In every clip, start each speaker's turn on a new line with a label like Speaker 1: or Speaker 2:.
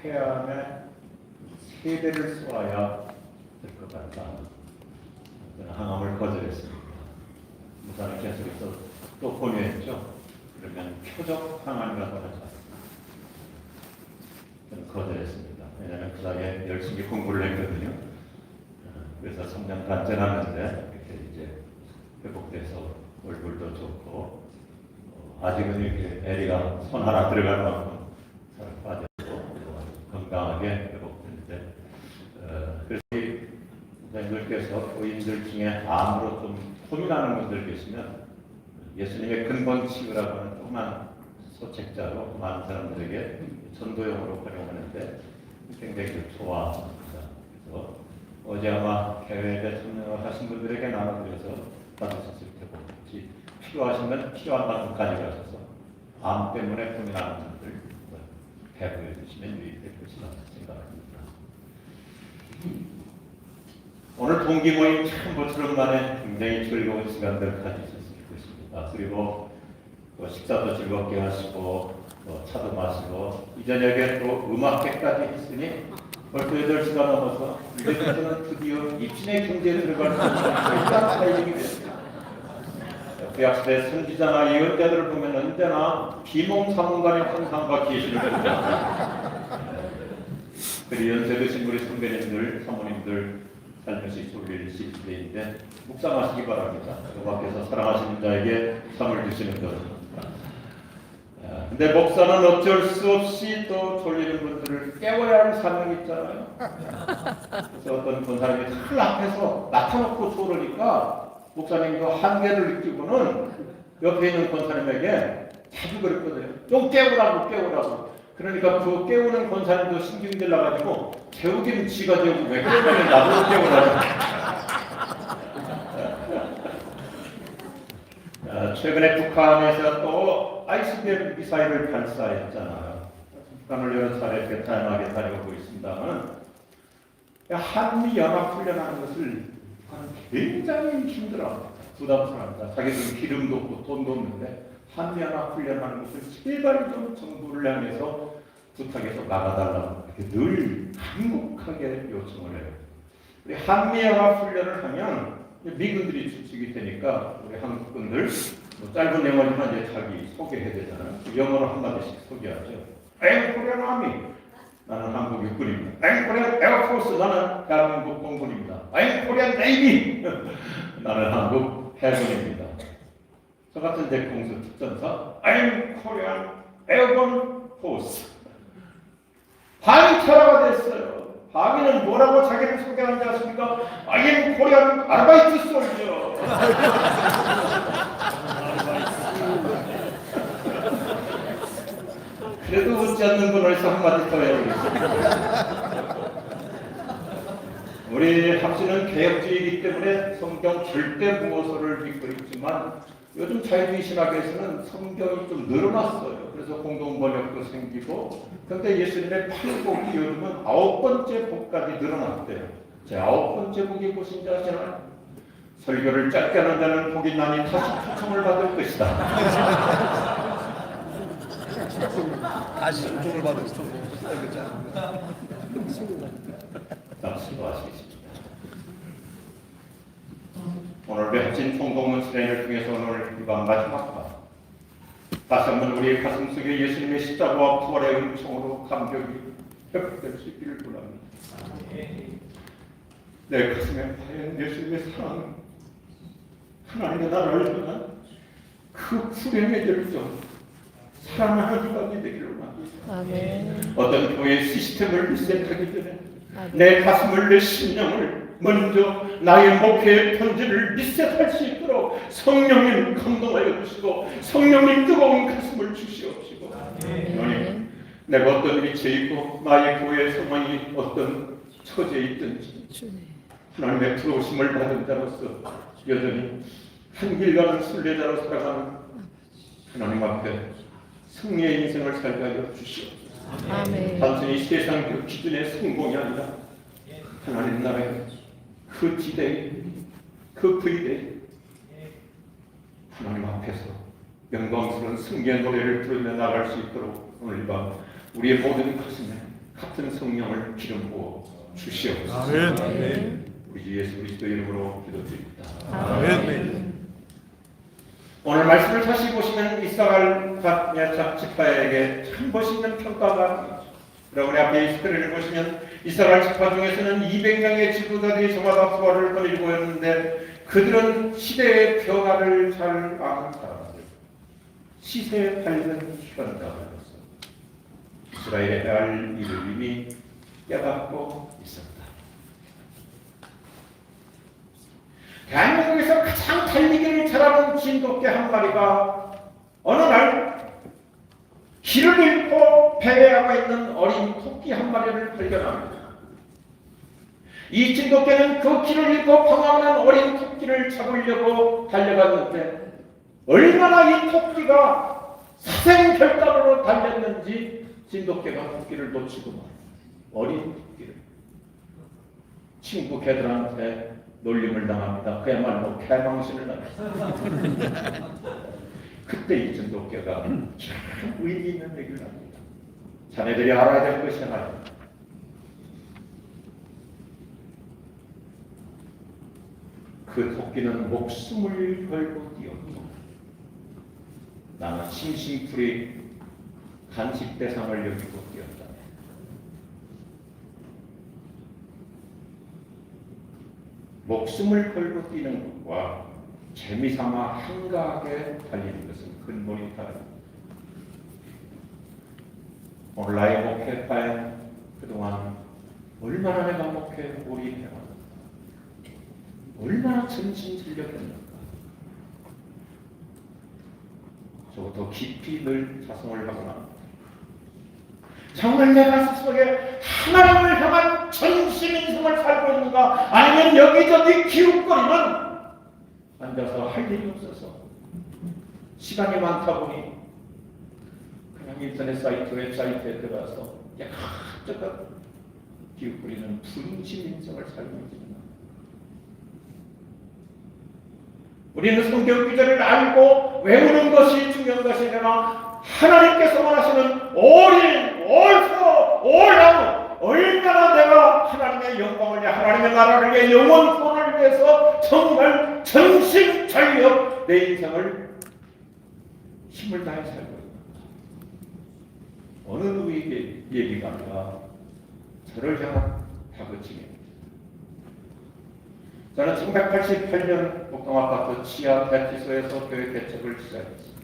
Speaker 1: 폐암에 세대를 쏘아야 될 것 같다. 저는 항암을 거절했습니다. 무사는 계속해서 또 권유했죠. 그러면 표적 항암이라고 하자. 저는 거절했습니다. 왜냐하면 그 사이에 열심히 공부를 했거든요. 그래서 3년 단전하는데 이렇게 이제 회복돼서 얼굴도 좋고 아직은 이렇게 에리가 손 하나 들어갈 만큼 잘 빠졌고 건강하게 회복되는데 그래서 이 선생님들께서 의인들 중에 암으로 좀 고민하는 분들 계시면 예수님의 근본 치유라고 하는 조그만 소책자로 많은 사람들에게 전도용으로 활용하는데 굉장히 좋아합니다. 그래서 어제 아마 대회에 참여를 하신 분들에게 나눠드려서 받으셨을 테고 혹시 필요하시면 필요한 만큼 가져가셔서 암 때문에 고민하는 분들 배부해 주시면 유익될 것이라고 생각합니다. 오늘 동기 모임 처음부터 만에 굉장히 즐거운 시간들 가지셨을 것입니다. 그리고 또 식사도 즐겁게 하시고 또 차도 마시고 이 저녁에 또 음악회까지 했으니 벌써 8시가 넘어서 이제부터는 드디어 입신의 경제에 들어갈 수 있는 일단 타이밍이 됐습니다. 구약시대 선지자나 예언자들을 보면 언제나 비몽사몽간의 환상과 계시를 보입니다. 그리 연세 드신 우리 선배님들, 사모님들 살며시 졸릴 시대인데 묵상하시기 바랍니다. 여호와께서 사랑하시는 자에게 상을 주시는 것입니다. 근데 목사는 어쩔 수 없이 또 졸리는 분들을 깨워야 할 사명이 있잖아요. 그래서 어떤 권사님이 늘 앞에서 나타놓고 졸으니까 목사님도 한계를 느끼고는 옆에 있는 권사님에게 자주 그랬거든요. 좀 깨우라고. 그러니까 그 깨우는 권사님도 신경이 들려가지고 재우기는 지가 재우고 왜 깨우면 나도 깨우라고. 최근에 북한에서 또 ICBM 미사일을 발사했잖아요. 북한을 여러 차례 다양하게 다녀오고 있습니다만 한미 연합 훈련하는 것을 굉장히 힘들어합니다. 부담스럽다. 자기들은 기름도 없고 돈도 없는데 한미 연합 훈련하는 것을 제발 좀 정부를 향해서 부탁해서 나가달라고 이렇게 늘 간곡하게 요청을 해요. 우리 한미 연합 훈련을 하면 미군들이 주축이 되니까 우리 한국군들 뭐 짧은 영어지만 이제 자기 소개해야 되잖아요. 영어로 한마디씩 소개하죠. I'm Korean Army. 나는 한국 육군입니다. I'm Korean Air Force. 나는 대한민국 공군입니다. I'm Korean Navy. 나는 한국 해군입니다. 저 같은 대공수 특전사 I'm Korean Airborne Force. 방위태라가 됐어요. 방위는 뭐라고 자기를 소개하는지 아십니까? I am Korean 아르바이트 솔저. 그래도 웃지 않는 분을 한마디 더 해보겠습니다. 우리 학신은 개혁주의이기 때문에 성경 절대 무호소를 믿고 있지만 요즘 자유주의 신학에서는 성경이 좀 늘어났어요. 그래서 공동번역도 생기고 그런데 예수님의 8복이 요즘은 9번째 복까지 늘어났대요. 제 9번째 복이 무엇인지 아시나요? 설교를 짧게 하는 자는 복이 나니 다시 초청을 받을 것이다.
Speaker 2: 다시 초청을 받을 것이다.
Speaker 1: 수고하시겠습니다. 오늘 맺힌 총동문 수련을 통해서 오늘 이번 마지막 날 다시 한번 우리의 가슴 속에 예수님의 십자가와 부활의 은총으로 감격이 회복될 수 있기를 원합니다. 내 가슴에 파인 예수님의 사랑, 하나님의 나라를 향한 그 불행의 열정, 사랑하는 가운데 되기를 원합니다. 어떤 교회의 시스템을 리셋하기 전에 내 가슴을, 내 심령을 먼저 나의 목회의 편지를 리셋할 수 있도록 성령님 감동하여 주시고 성령님 뜨거운 가슴을 주시옵시고 하나님 내가 어떤 위치에 있고 나의 교회의 상황이 어떤 처지에 있든지 하나님의 부르심을 받은 자로서 여전히 한 길 가는 순례자로 살아가는 하나님 앞에 승리의 인생을 살게 하여 주시옵소서. 단순히 세상 그 기준의 성공이 아니라 하나님 나라의 그 지대, 그 부위대 하나님 앞에서 영광스러운 승리의 노래를 부르며 나갈 수 있도록 오늘 밤 우리의 모든 가슴에 같은 성령을 기름 부어 주시옵소서.
Speaker 2: 아멘.
Speaker 1: 우리 주 예수 그리스도 이름으로 기도드립니다.
Speaker 2: 아멘.
Speaker 1: 오늘 말씀을 다시 보시면 이스라엘 지파에게 참 멋있는 평가가 여러분의 앞에 히스토리를 보시면 이스라엘 지파 중에서는 200명의 지도자들이 저마다 부활을 거느리고 있는데 그들은 시대의 변화를 잘 아는 사람들, 시세에 팔리는 현가로서 이스라엘의 해야 할 일을 이미 깨닫고 있었다. 대한민국에서 가장 달리기를 잘하는 진돗개 한 마리가 어느 날 길을 잃고 배회하고 있는 어린 토끼 한 마리를 발견합니다. 이 진돗개는 그 길을 잃고 방황하는 어린 토끼를 잡으려고 달려갔는데 얼마나 이 토끼가 사생결단으로 달렸는지 진돗개가 토끼를 놓치고 말아요. 어린 토끼를. 친구 개들한테 놀림을 당합니다. 그야말로 개망신을 당했어요. 그때 이 진돗개가 참 의미 있는 얘기를 합니다. 자네들이 알아야 될 것이 하나입니다. 그 토끼는 목숨을 걸고 뛰었고 나는 심심풀이 간식 대상을 여기고 뛰었다. 목숨을 걸고 뛰는 것과 재미삼아 한가하게 달리는 것은 근본이 다릅니다. 오늘 나의 목회파에 그동안 얼마나 내가 목회에 몰입해왔는가, 얼마나 전심전력했는가. 저부터 깊이 늘 자성을 하고 납니다. 정말 내 가슴 속에 하나님을 향한 전심 인생을 살고 있는가, 아니면 여기저기 기웃거리는 앉아서 할 일이 없어서 시간이 많다 보니 그냥 인터넷 사이트, 웹사이트에 들어가서 약간 기웃거리는 분심 인생을 살고 있습니다. 우리는 성경 구절을 알고 외우는 것이 중요한 것이 아니라 하나님께서만 하시는 all in, all for, all out, 얼마나 내가 하나님의 영광을 위해, 하나님의 나라를 위해, 영원 구원을 위해서 정말 전심전력 내 인생을 힘을 다해 살고 있는가. 어느 누구에게 얘기가 아니라 저를 향한 다그침입니다. 저는 1988년 목동아파트 지하 대치소에서 교회 개척을 시작했습니다.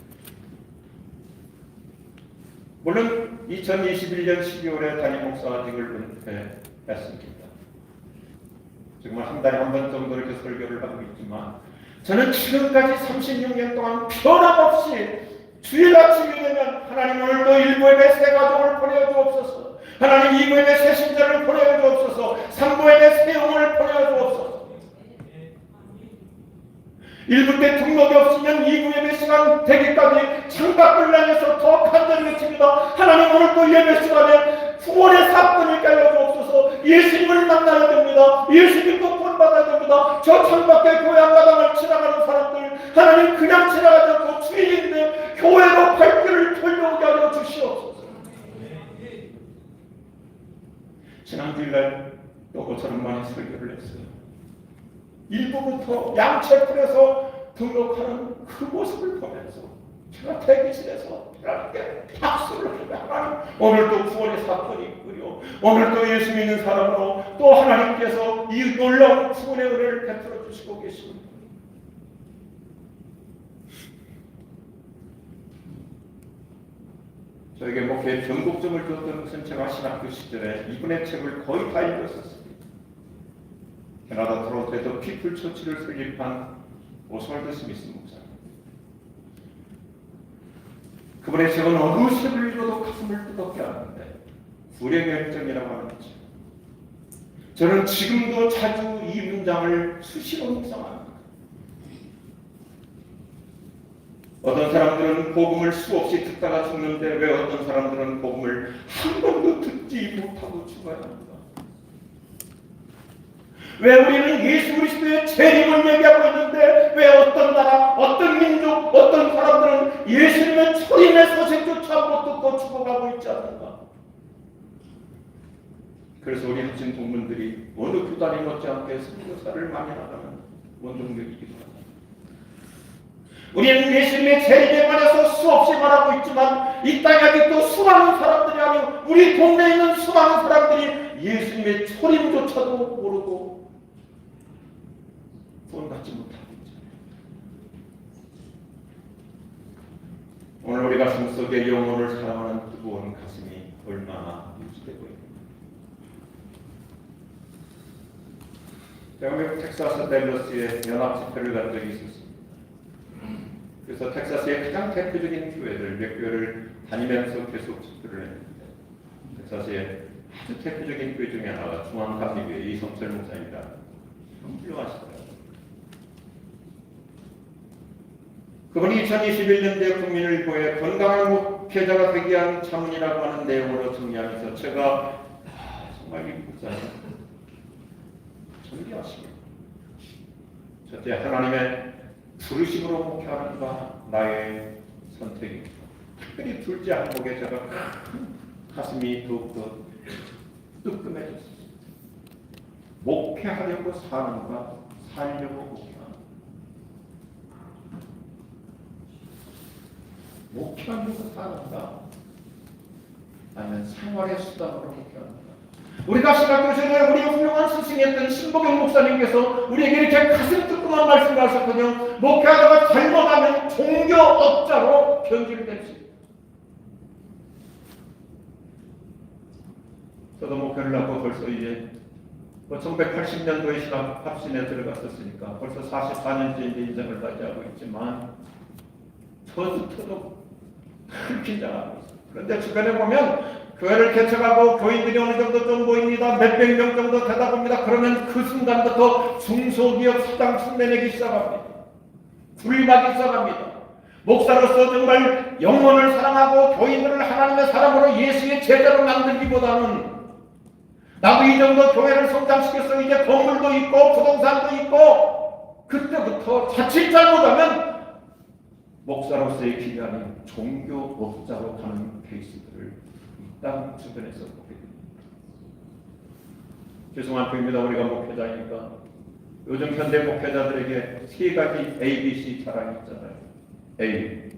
Speaker 1: 물론 2021년 12월에 담임 목사직을 은퇴했습니다. 정말 한 달에 한 번 정도 이렇게 설교를 하고 있지만 저는 지금까지 36년 동안 변함없이 주일 아침이 되면 하나님 오늘도 일부에게 새 가족을 보내주옵소서, 하나님 2부에게 새 신자를 보내주옵소서, 3부에게 새 영혼을 보내주옵소서. 1부 때 등록이 없으면 2부 예배 시간 되기까지 창밖을 향해서 더 간절히 외칩니다. 하나님 오늘도 예배 시간에 구원의 사건을 깔려주옵소서. 예수님을 만나야 됩니다. 예수님도 구원받아야 됩니다. 저 창밖에 교회 앞마당을 지나가는 사람들, 하나님 그냥 지나가지 않고 주일인데 교회로 발길을 돌려오게 하여 주시옵소서. 지난 주일날 또 그처럼 많이 설교를 했어요. 일부부터 양채플에서 등록하는 그 모습을 보면서 제가 대기실에서 하나님께 박수를 하며, 하나님 오늘도 구원의 사건이 있구려, 오늘도 예수 믿는 사람으로 또 하나님께서 이 놀라운 구원의 은혜를 베풀어 주시고 계십니다. 저에게 목회에 전국점을 줬던 것은 제가 신학교 시절에 이분의 책을 거의 다 읽었었습니다. 캐나다 토론토에서 피플 처치를 설립한 오스왈드 스미스 목사님. 그분의 책은 어느 책을 읽어도 가슴을 뜨겁게 하는데 불행결정이라고 하는 책. 저는 지금도 자주 이 문장을 수시로 묵상합니다. 어떤 사람들은 복음을 수없이 듣다가 죽는데 왜 어떤 사람들은 복음을 한 번도 듣지 못하고 죽어야 합니까? 왜 우리는 예수 그리스도의 재림을 얘기하고 있는데 왜 어떤 나라, 어떤 민족, 어떤 사람들은 예수님의 초림의 소식조차 못 듣고 죽어가고 있지 않는가? 그래서 우리 학생 동문들이 어느 교단이 못지않게 선교사를 많이 나가는 원동력이기도 합니다. 우리는 예수님의 재림에 관해서 수없이 말하고 있지만 이 땅에 아직도 수많은 사람들이 아니고 우리 동네에 있는 수많은 사람들이 예수님의 초림조차도 모르고 구원받지 못하고 있잖아요. 오늘 우리 가슴 속에 영혼을 사랑하는 뜨거운 가슴이 얼마나 유지되고 있는가. 제가 미국 텍사스 댈러스에 연합 집회를 간 적이 있었습니다. 그래서 텍사스의 가장 대표적인 교회들 몇 교회를 다니면서 계속 집회를 했는데 텍사스의 아주 대표적인 교회 중에 하나가 중앙감리교회 이성철 목사입니다. 훌륭하시더라고요. 그분이 2021년도에 국민일보에 건강한 목회자가 되기 위한 자문이라고 하는 내용으로 정리하면서 제가 정말 이 목사님 존경하십니다. 첫째, 하나님의 부르심으로 목회하는가 나의 선택입니다. 특별히 둘째 항목에 제가 가슴이 더욱더 뜨끔해졌습니다. 목회하려고 사는가 살려고 목회하는가. 목회하려고 사는가 아니면 생활의 수단으로 목회하는가. 우리가 신학교에서 우리 훌륭한 스승이었던 신보경 목사님께서 우리에게 이렇게 가슴 뜨끔한 말씀을 하셨거든요. 목회하다가 잘못하면 종교업자로 변질될 수 있다. 저도 목회를 하고 벌써 이제 1980년도에 신학 합신에 들어갔었으니까 벌써 44년째 이제 인생을 맞이하고 있지만 저부터도 큰 긴장하고 있어요. 그런데 주변에 보면 교회를 개척하고 교인들이 어느 정도 좀 모입니다. 몇백 명 정도 되다 봅니다. 그러면 그 순간부터 중소기업 사장 흉내내기 시작합니다. 굴리기 시작합니다. 목사로서 정말 영혼을 사랑하고 교인들을 하나님의 사람으로 예수의 제자로 만들기보다는 나도 이 정도 교회를 성장시켰어. 이제 건물도 있고 부동산도 있고 그때부터 자칫 잘못하면 목사로서의 길이 아닌 종교업자로 가는 케이스들을 땅 주변에서 보게 됩니다. 죄송한 표입니다. 우리가 목회자니까 요즘 현대 목회자들에게 세 가지 ABC 자랑이 있잖아요. A,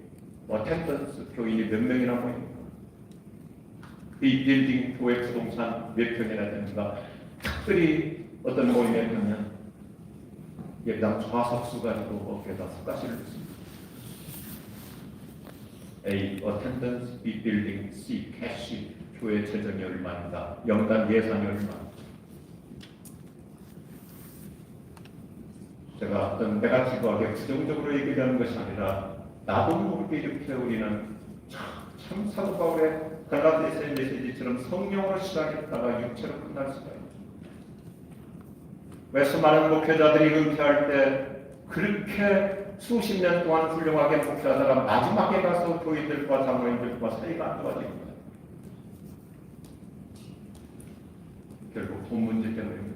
Speaker 1: 어텐던스 교인이 몇 명이나 모입니까? B, 빌딩 교회 부동산 몇 평이나 됩니까? 특별히 어떤 모임에 가면 예당 좌석수 가지고 어깨에다 숟가시를 씁니다. A, attendance, B, building, C, cash, 교회 재정이 얼마입니다. 연간 예산이 얼마. 제가 어떤 내가 지구하게 부정적으로 얘기하는 것이 아니라 나도 모르게 이렇게 우리는 참 사도 바울의 갈라디아서의 메시지처럼 성령으로 시작했다가 육체로 끝날 수가 있다. 왜 수많은 목회자들이 은퇴할 때 그렇게 수십 년 동안 훌륭하게 목회하다가 마지막에 가서 교인들과 장로님들과 사이가 안 좋아지는 거예요. 결국 돈 문제 때문입니다.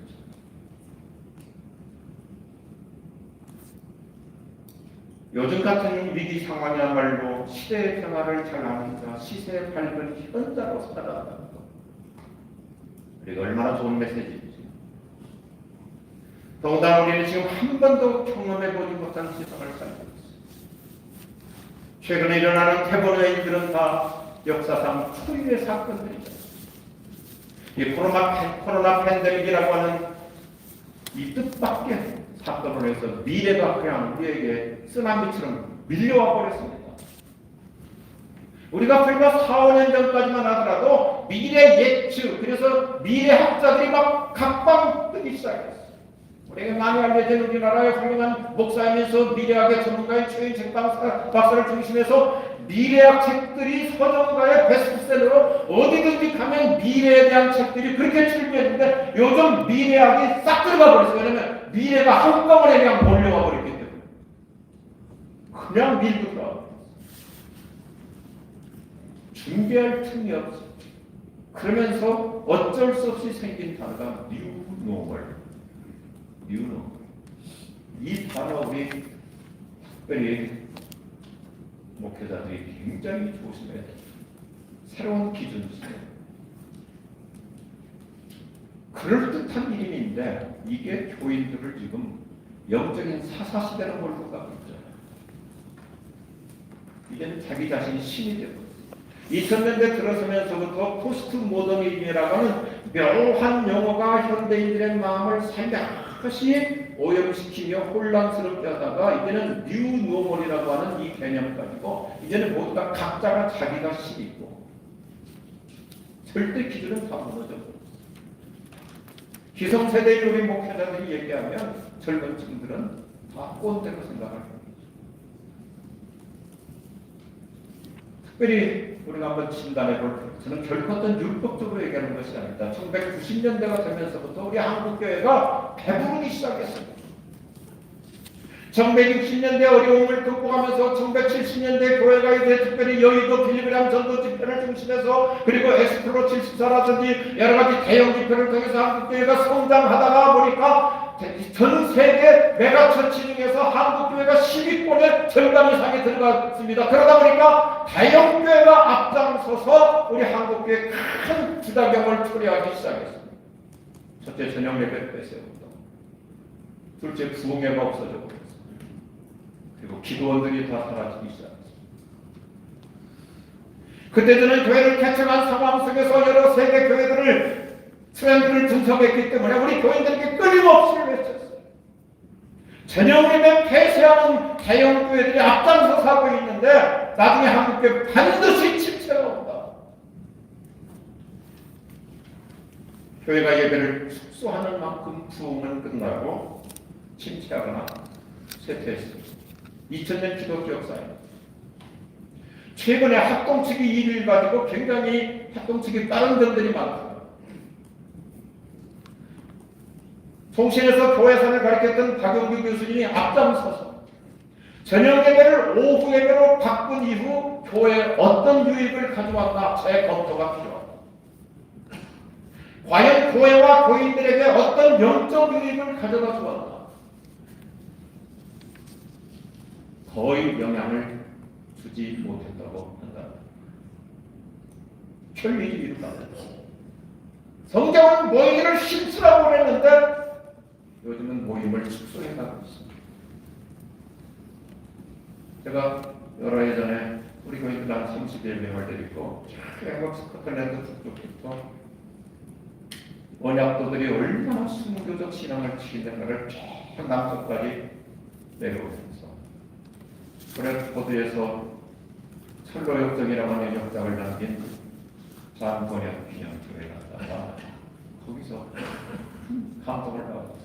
Speaker 1: 요즘 같은 위기 상황이야말로 시대의 평화를 잘 아니까 시세에 밝은 현자로 살아간다는 것. 우리가 얼마나 좋은 메시지인지. 더군다나 우리는 지금 한 번도 경험해보지 못한 세상을 살고 있습니다. 최근에 일어나는 태본 여인들은 다 역사상 초유의 사건들이죠. 이 코로나 팬데믹이라고 하는 이 뜻밖의 사건으로 해서 미래가 그냥 우리에게 쓰나미처럼 밀려와 버렸습니다. 우리가 불과 4, 5년 전까지만 하더라도 미래 예측, 그래서 미래학자들이 막 각방 뜨기 시작했어요. 우리가 많이 알려진 우리나라의 훌륭한 목사이면서 미래학의 전문가인 최인책 박사를 중심해서 미래학 책들이 서점가의 베스트셀러로 어디든지 가면 미래에 대한 책들이 그렇게 출시했는데 요즘 미래학이 싹 들어가 버렸어요. 왜냐하면 미래가 한꺼번에 그냥 몰려와 버렸기 때문에 그냥 밀고 들어가 버렸어요. 준비할 틈이 없어. 그러면서 어쩔 수 없이 생긴 단어가 뉴노멀. 이 단어 우리 특별히 목회자들이 굉장히 조심해야 돼요. 새로운 기준이죠.
Speaker 3: 그럴듯한 일인데 이게 교인들을 지금 영적인 사사시대로 몰고 가고 있잖아요. 이제는 자기 자신이 신이 되고 2000년대 들어서면서부터 포스트 모더니즘이라고 하는 묘한 용어가 현대인들의 마음을 살며시 오염시키며 혼란스럽게 하다가 이제는 뉴 노멀이라고 하는 이 개념 가지고 이제는 모두가 각자가 자기가 신이고 절대 기준은 다 무너져 버렸어요. 기성세대의 우리 목회자들이 얘기하면 젊은 층들은 다 꼰대로 생각을 합니다. 특별히 우리가 한번 진단해 볼 때, 저는 결코 어떤 율법적으로 얘기하는 것이 아니다. 1990년대가 되면서부터 우리 한국교회가 배부르기 시작했습니다. 1960년대 어려움을 극복하면서 1970년대 교회가 이제 특별히 여의도 빌리그람 전도 집회를 중심해서 그리고 엑스플로 74라든지 여러 가지 대형 집회를 통해서 한국교회가 성장하다가 보니까 전 세계 메가처치 중에서 한국교회가 10위권에 절반 이상이 들어갔습니다. 그러다 보니까 대형교회가 앞장서서 우리 한국교회에 큰 부작용을 초래하기 시작했습니다. 첫째, 전형 예배 폐쇄부터. 둘째, 부흥회가 없어져 버렸습니다. 그리고 기도원들이 다 사라지기 시작했습니다. 그때 저는 교회를 개척한 상황 속에서 여러 세계 교회들을 트렌드를 분석했기 때문에 우리 교인들에게 끊임없이 외쳤어요. 전형예배 폐쇄하는 대형 교회들이 앞장서 사고 있는데 나중에 한국교회 반드시 침체가 온다. 교회가 예배를 축소하는 만큼 부흥은 끝나고 침체하거나 쇠퇴했습니다. 2000년 기독교 역사입니다. 최근에 합동치기 일을 가지고 굉장히 합동치기 다른 점들이 많습니다. 통신에서 교회선을 가르쳤던 박용규 교수님이 앞장서서 저녁 예배를 오후 예배로 바꾼 이후 교회에 어떤 유익을 가져왔나 재검토가 필요합니다. 과연 교회와 교인들에게 어떤 영적 유익을 가져다 주었나? 거의 영향을 주지 못했다고 한다. 편리히 이루다. 성경은 모이기를 힘쓰라고 그랬는데 요즘은 모임을 축소해 가고 있습니다. 제가 여러 해 전에 우리 교인들 한 30여명을 데리고 영국 스코틀랜드 북쪽부터 언약도들이 얼마나 순교적 신앙을 지키는가를 저 남쪽까지 내려오면서 브레드포드에서 철로역정이라고 하는 역장을 남긴 잔번역 기념교회 갔다가 거기서 감동을 받았어요.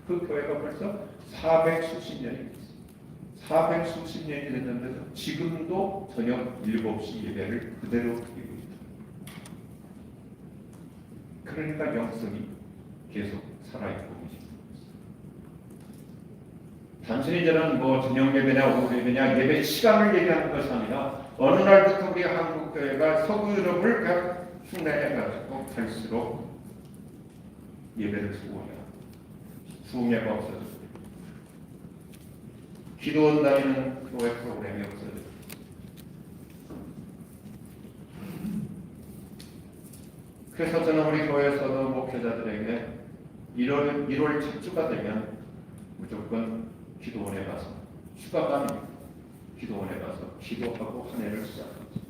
Speaker 3: 그 교회가 벌써 400수십 년이 됐어요. 400수십 년이 됐는데도 지금도 저녁 7시 예배를 그대로 드리고 있다. 그러니까 영성이 계속 살아있고 있습니다. 단순히 저는 저녁 예배냐 오후 예배냐 예배 시간을 얘기하는 것이 아니라 어느 날부터 우리 한국교회가 서구 유럽을 흉내내가지고 갈수록 예배를 수고해요. 부흥회가 없어졌어요. 기도원 다니는 교회 프로그램이 없어졌어요. 그래서 저는 우리 교회에서도 목회자들에게 1월 첫 주가 되면 무조건 기도원에 가서 휴가가 아닙니다. 기도원에 가서 기도하고 한 해를 시작합니다.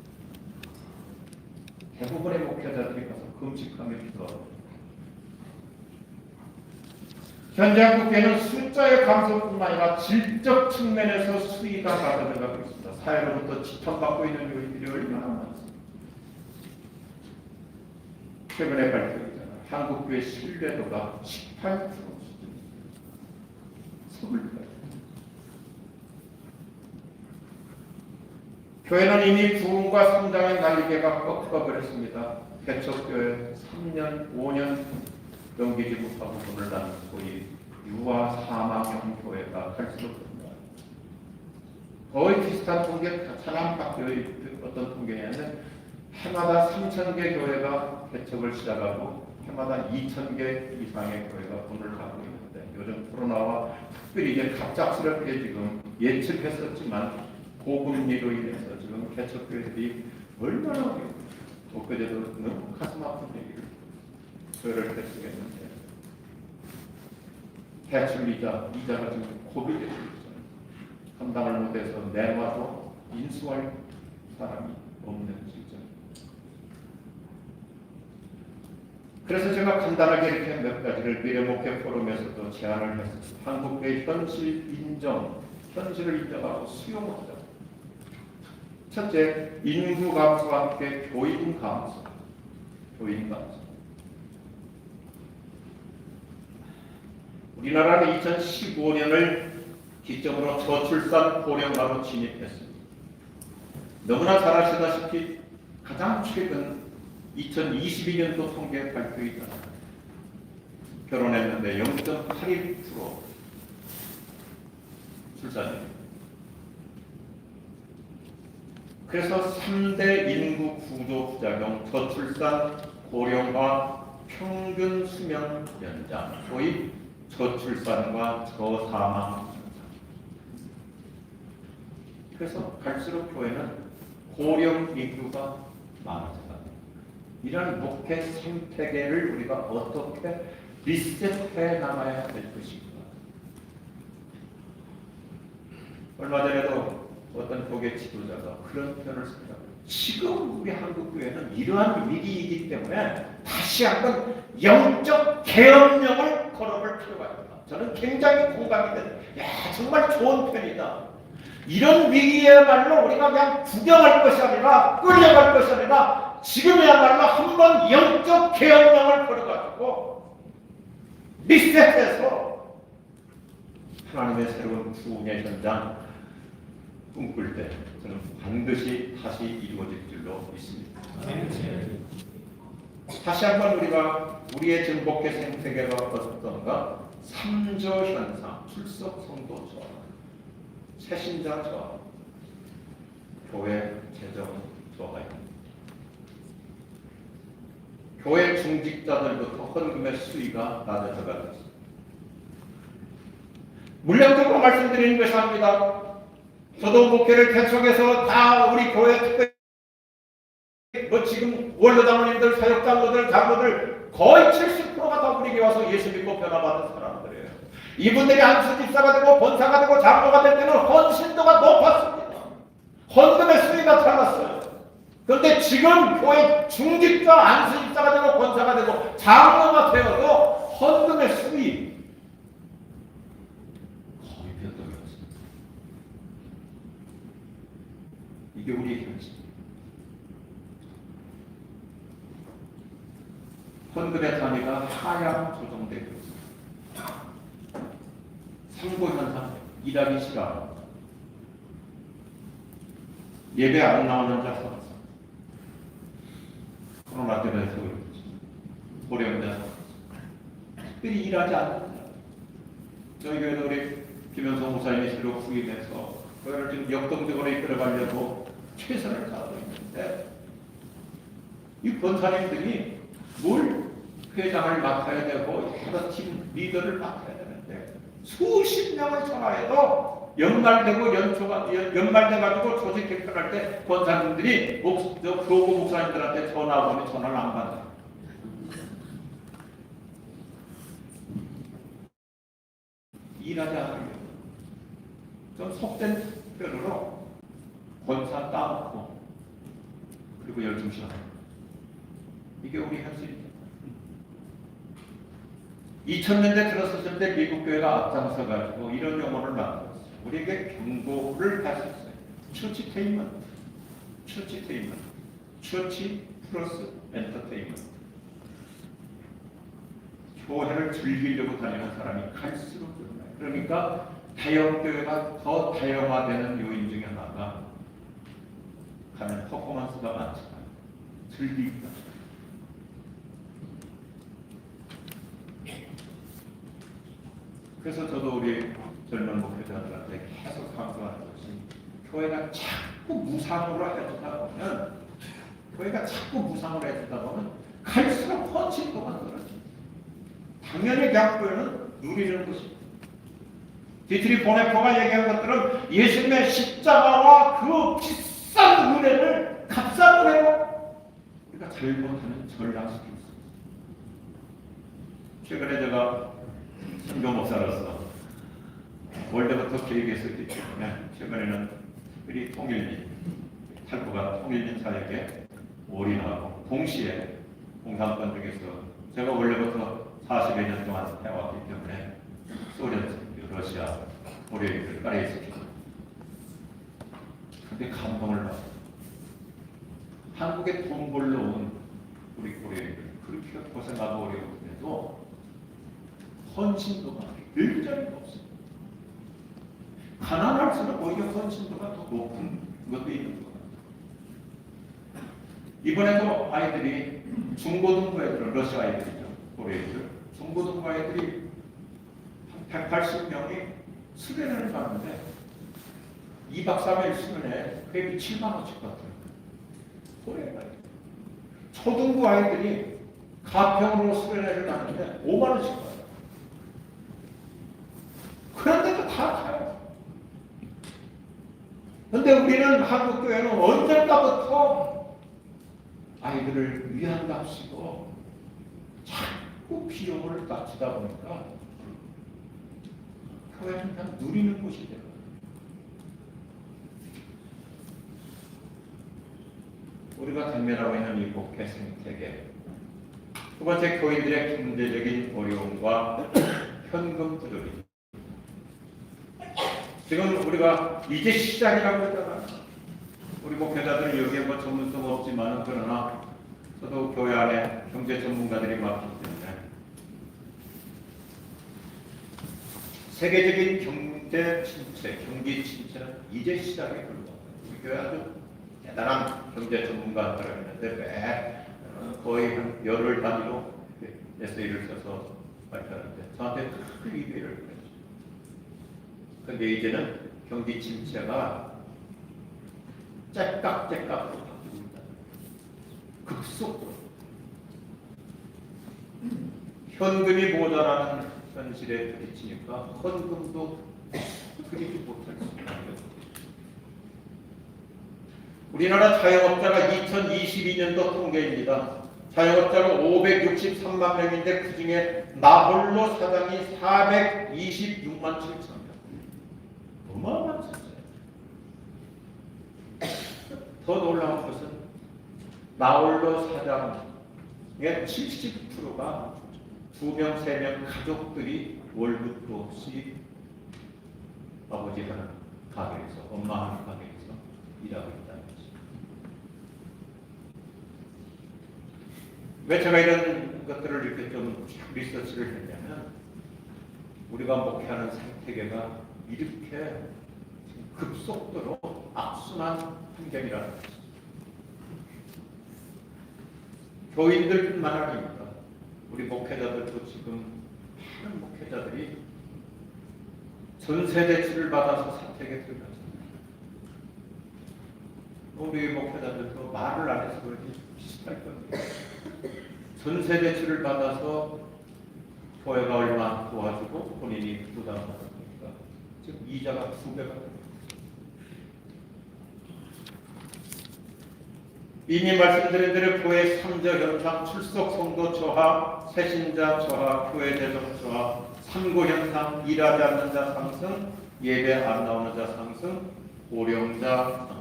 Speaker 3: 대부분의 목회자들이 가서 금식하며 기도하고 현재 한국교회는 숫자의 감소뿐만 아니라 질적 측면에서 수위가 낮아져가고 있습니다. 사회로부터 지탄받고 있는 요인들이 얼마나 많습니다. 최근에 발표했잖아요. 한국교회 신뢰도가 18% 수준입니다. 교회는 이미 부흥과 성장의 날개가 꺾어버렸습니다. 개척교회 3년, 5년 연기지구파 부분을 나누고 이 유아 사망형 교회가 갈수록 큽니다. 거의 비슷한 통계, 사람밖에 어떤 통계냐면 해마다 3,000개 교회가 개척을 시작하고 해마다 2,000개 이상의 교회가 문을 닫고 있는데 요즘 코로나와 특별히 이게 갑작스럽게 지금 예측했었지만 고금리로 인해서 지금 개척교회들이 얼마나 엊그제도 너무 가슴 아픈 얘기를 그를 했으겠는데 대출이자가 지금 고비되고 있어요. 감당을 못해서 내놔도 인수할 사람이 없는 시점. 그래서 제가 간단하게 이렇게 몇 가지를 미래목회 포럼에서도 제안을 했습니다. 한국의 현실을 인정하고 수용하자. 첫째, 인구 감소와 함께 교인 감소. 우리나라는 2015년을 기점으로 저출산 고령화로 진입했습니다. 너무나 잘 아시다시피 가장 최근 2022년도 통계 발표이잖아요. 결혼했는데 0.81% 출산율. 그래서 3대 인구 구조 부작용, 저출산, 고령화, 평균 수명 연장, 소위 저출산과 저사망 현상. 그래서 갈수록 교회는 고령 인구가 많아져갑니다. 이런 목회 생태계를 우리가 어떻게 리셋해 나가야 될 것인가. 얼마 전에도 어떤 교계 지도자가 그런 표현을 씁니다. 지금 우리 한국 교회는 이러한 위기이기 때문에 다시 한번 영적 개혁령을 걸어볼 필요가 있다. 저는 굉장히 공감이 됩니다. 야, 정말 좋은 편이다. 이런 위기에야말로 우리가 그냥 구경할 것이 아니라 끌려갈 것이 아니라 지금이야말로 한번 영적 개혁령을 걸어가지고 리셋해서 하나님의 새로운 구원의 현장 꿈꿀 때 저는 반드시 다시 이루어질 줄로 믿습니다. 다시 한번 우리가 우리의 전복회 생태계가 어떻던가 3저 현상, 출석 성도 저하, 새신자 저하, 교회 재정 저하입니다. 교회 중직자들부터 헌금의 수위가 낮아져 가고 있습니다. 물량적으로 말씀드리는 것이 아닙니다. 저도 목회를 개척해서 다 우리 교회 특별히 지금 원로장로님들, 사역장로들, 장로들 거의 70%가 다 우리 교회 와서 예수 믿고 변화받은 사람들이에요. 이분들이 안수집사가 되고 본사가 되고 장로가 될 때는 헌신도가 높았습니다. 헌금의 수위가 달랐어요. 그런데 지금 교회 중직자, 안수집사가 되고 본사가 되고 장로가 되어도 헌금의 수위 거의 변동이 없습니다. 이게 우리의 현실입니다. 헌금의 단위가 하향 조정되고 있습니다. 상고현상, 일하기 싫어. 예배 안 나오는 자 사람. 코로나 때문에 고령자 특별히 일하지 않는 자. 저희 교회도 우리 김현성 목사님이 새로 후임해서 그거를 지금 역동적으로 이끌어가려고 최선을 다하고 있는데 이 권사님들이 뭘 회장을 맡아야 되고 여러 팀 리더를 맡아야 되는데 수십 명을 전화해도 연말되고 연말돼가지고 조직 개편할 때 권사님들이 교구 목사님들한테 전화 오면 전화를 안 받아요. 일하지 않으려고. 좀 속된 표현으로 권사 따놓고 그리고 열심히 하는 이게 우리 현실입니다. 2000년대 들어섰을 때 미국 교회가 앞장서 가지고 이런 용어를 만들었어요. 우리에게 경고를 하셨어요. 처치테인먼트, 처치 플러스 엔터테인먼트. 교회를 즐기려고 다니는 사람이 갈수록 늘어나요. 그러니까 다영교회가 더 다양화되는 요인 중에 하나가 가면 퍼포먼스가 많지만 즐기기가 그래서 저도 우리 젊은 목회자들한테 계속 강조하는 것이 교회가 자꾸 무상으로 해주다 보면 갈수록 헌신도가 늘어집니다. 당연히 교회는 누리는 것입니다. 디트리 보네포가 얘기한 것들은 예수님의 십자가와 그 비싼 은혜를 값싼 은혜로 우리가 잘못하면 전락시키고 있습니다.
Speaker 1: 최근에 제가 선교 목사로서 원래부터 계획이 있었기 때문에 최근에는 특별히 통일민, 탈북한 통일민 사역에 올인하고 동시에 공산권 중에서 제가 원래부터 40여 년 동안 해왔기 때문에 소련, 러시아, 고려인들 까레이스키 근데 감동을 받아요. 한국에 돈 벌러 온 우리 고려인들 그렇게 고생하고 어려운데도 헌신도가 일자리가 없어요. 가난할수록 오히려 헌신도가 더 높은 것도 있는 것 같아요. 이번에도 아이들이 중고등부 애들, 러시아 아이들이죠. 고려인들. 중고등부 아이들이 한 180명이 수련회를 가는데 2박 3일 수련회 회비 7만 원씩 받더라고요. 고려인들. 초등부 아이들이 가평으로 수련회를 가는데 5만 원씩 받아요. 그런데도 다 가요. 근데 우리는 한국교회는 언제까부터 아이들을 위한답시고 자꾸 비용을 낮추다 보니까 교회는 그냥 누리는 곳이 돼요. 우리가 당면하고 있는 이 목회 생태계 두 번째 교인들의 경제적인 어려움과 현금 부족입니다. 지금 우리가 이제 시작이라고 했잖아요. 우리 목회자들은 여기에 뭐 전문성 없지만 그러나 저도 교회 안에 경제 전문가들이 많기 때문에 세계적인 경제 침체, 경기 침체는 이제 시작에 불과합니다. 우리 교회 아주 대단한 경제 전문가들이 있는데 매 거의 한 열흘 단위로 에세이를 써서 발표하는데 저한테 큰 위기를 했죠. 근데 이제는 경기 침체가 째깍째깍으로 바뀌고 있다. 급속도로. 현금이 모자라는 현실에 부딪히니까 헌금도 드리지 못할 수 있다. 우리나라 자영업자가 2022년도 통계입니다. 자영업자가 563만 명인데 그 중에 나홀로 사장이 426만 7천 명. 어마어마한 숫자예요. 더 놀라운 것은 나홀로 사장의 70%가 2명, 3명 가족들이 월급도 없이 아버지 하는 가게에서, 엄마 하는 가게에서 일하고 있다는 거죠. 왜 제가 이런 것들을 이렇게 좀 리서치를 했냐면 우리가 목회하는 생태계가 이렇게 급속도로 악순환 환경이라는 거죠. 교인들뿐만 아닙니다. 우리 목회자들도 지금 많은 목회자들이 전세 대출을 받아서 사택에 들어가잖아요. 우리 목회자들도 말을 안 해서 그런지 비슷할 겁니다. 전세 대출을 받아서 교회가 얼마 도와주고 본인이 부담하다 보니까 지금 이자가 2배가 됩니다. 이미 말씀드린 대로 교회 3저 현상, 출석 성도 저하, 새신자 저하, 교회 대적 저하, 3고 현상, 일하지 않는 자 상승, 예배 안 나오는 자 상승, 고령자 상승.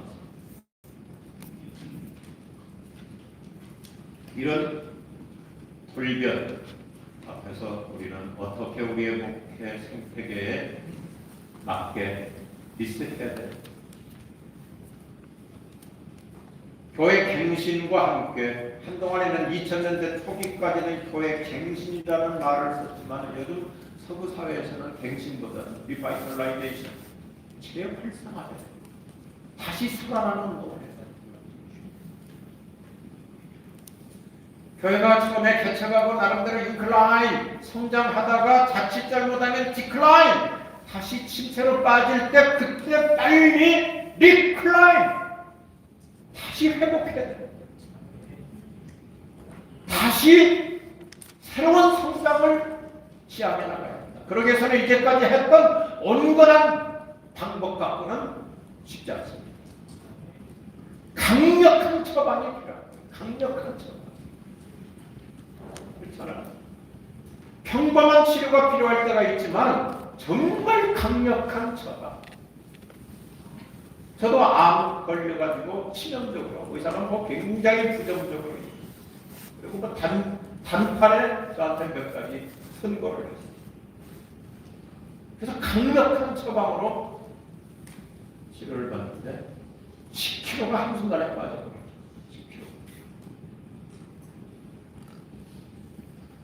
Speaker 1: 이런 불변 앞에서 우리는 어떻게 우리의 목회 생태계에 맞게 리셋해야 돼요. 교회 갱신과 함께 한동안에는 2000년대 초기까지는 교회 갱신이라는 말을 썼지만 요즘 서구 사회에서는 갱신보다는 리바이탈라이제이션, 재활성화돼 다시 살아나는 운동을 해야 돼요. 교회가 처음에 개척하고 나름대로 인클라인 성장하다가 자칫 잘못하면 디클라인 다시 침체로 빠질 때 그때 빨리 리클라인 다시 회복해야 돼요. 다시 새로운 성장을 지향해 나가야 합니다. 그러기 위해서는 이제까지 했던 온건한 방법 갖고는 쉽지 않습니다. 강력한 처방이 필요합니다. 강력한 처방. 그렇잖아요.
Speaker 3: 평범한 치료가 필요할 때가 있지만 정말 강력한 처방. 저도 암 걸려가지고 치명적으로 의사가 굉장히 부정적으로 그리고 단판에 저한테 몇 가지 선고를 했어요. 그래서 강력한 처방으로 치료를 받는데 10kg가 한순간에 빠져버려요. 10kg.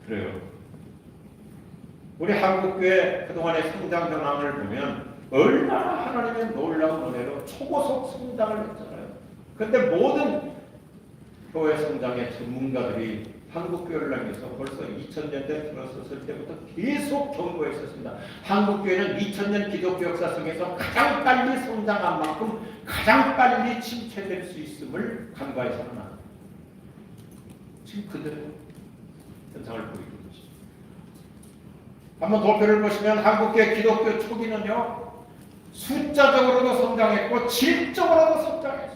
Speaker 3: 그래요. 우리 한국교회 그동안의 성장 현황을 보면 얼마나 하나님의 놀라운 은혜로 초고속 성장을 했잖아요. 그런데 모든 교회 성장의 전문가들이 한국교회를 향해서 벌써 2000년대 들어섰을 때부터 계속 경고했었습니다. 한국교회는 2000년 기독교 역사성에서 가장 빨리 성장한 만큼 가장 빨리 침체될 수 있음을 간과해서는 안 됩니다. 지금 그대로 현상을 보이고 있습니다. 한번 도표를 보시면 한국교회 기독교 초기는요, 숫자적으로도 성장했고 질적으로도 성장했어요.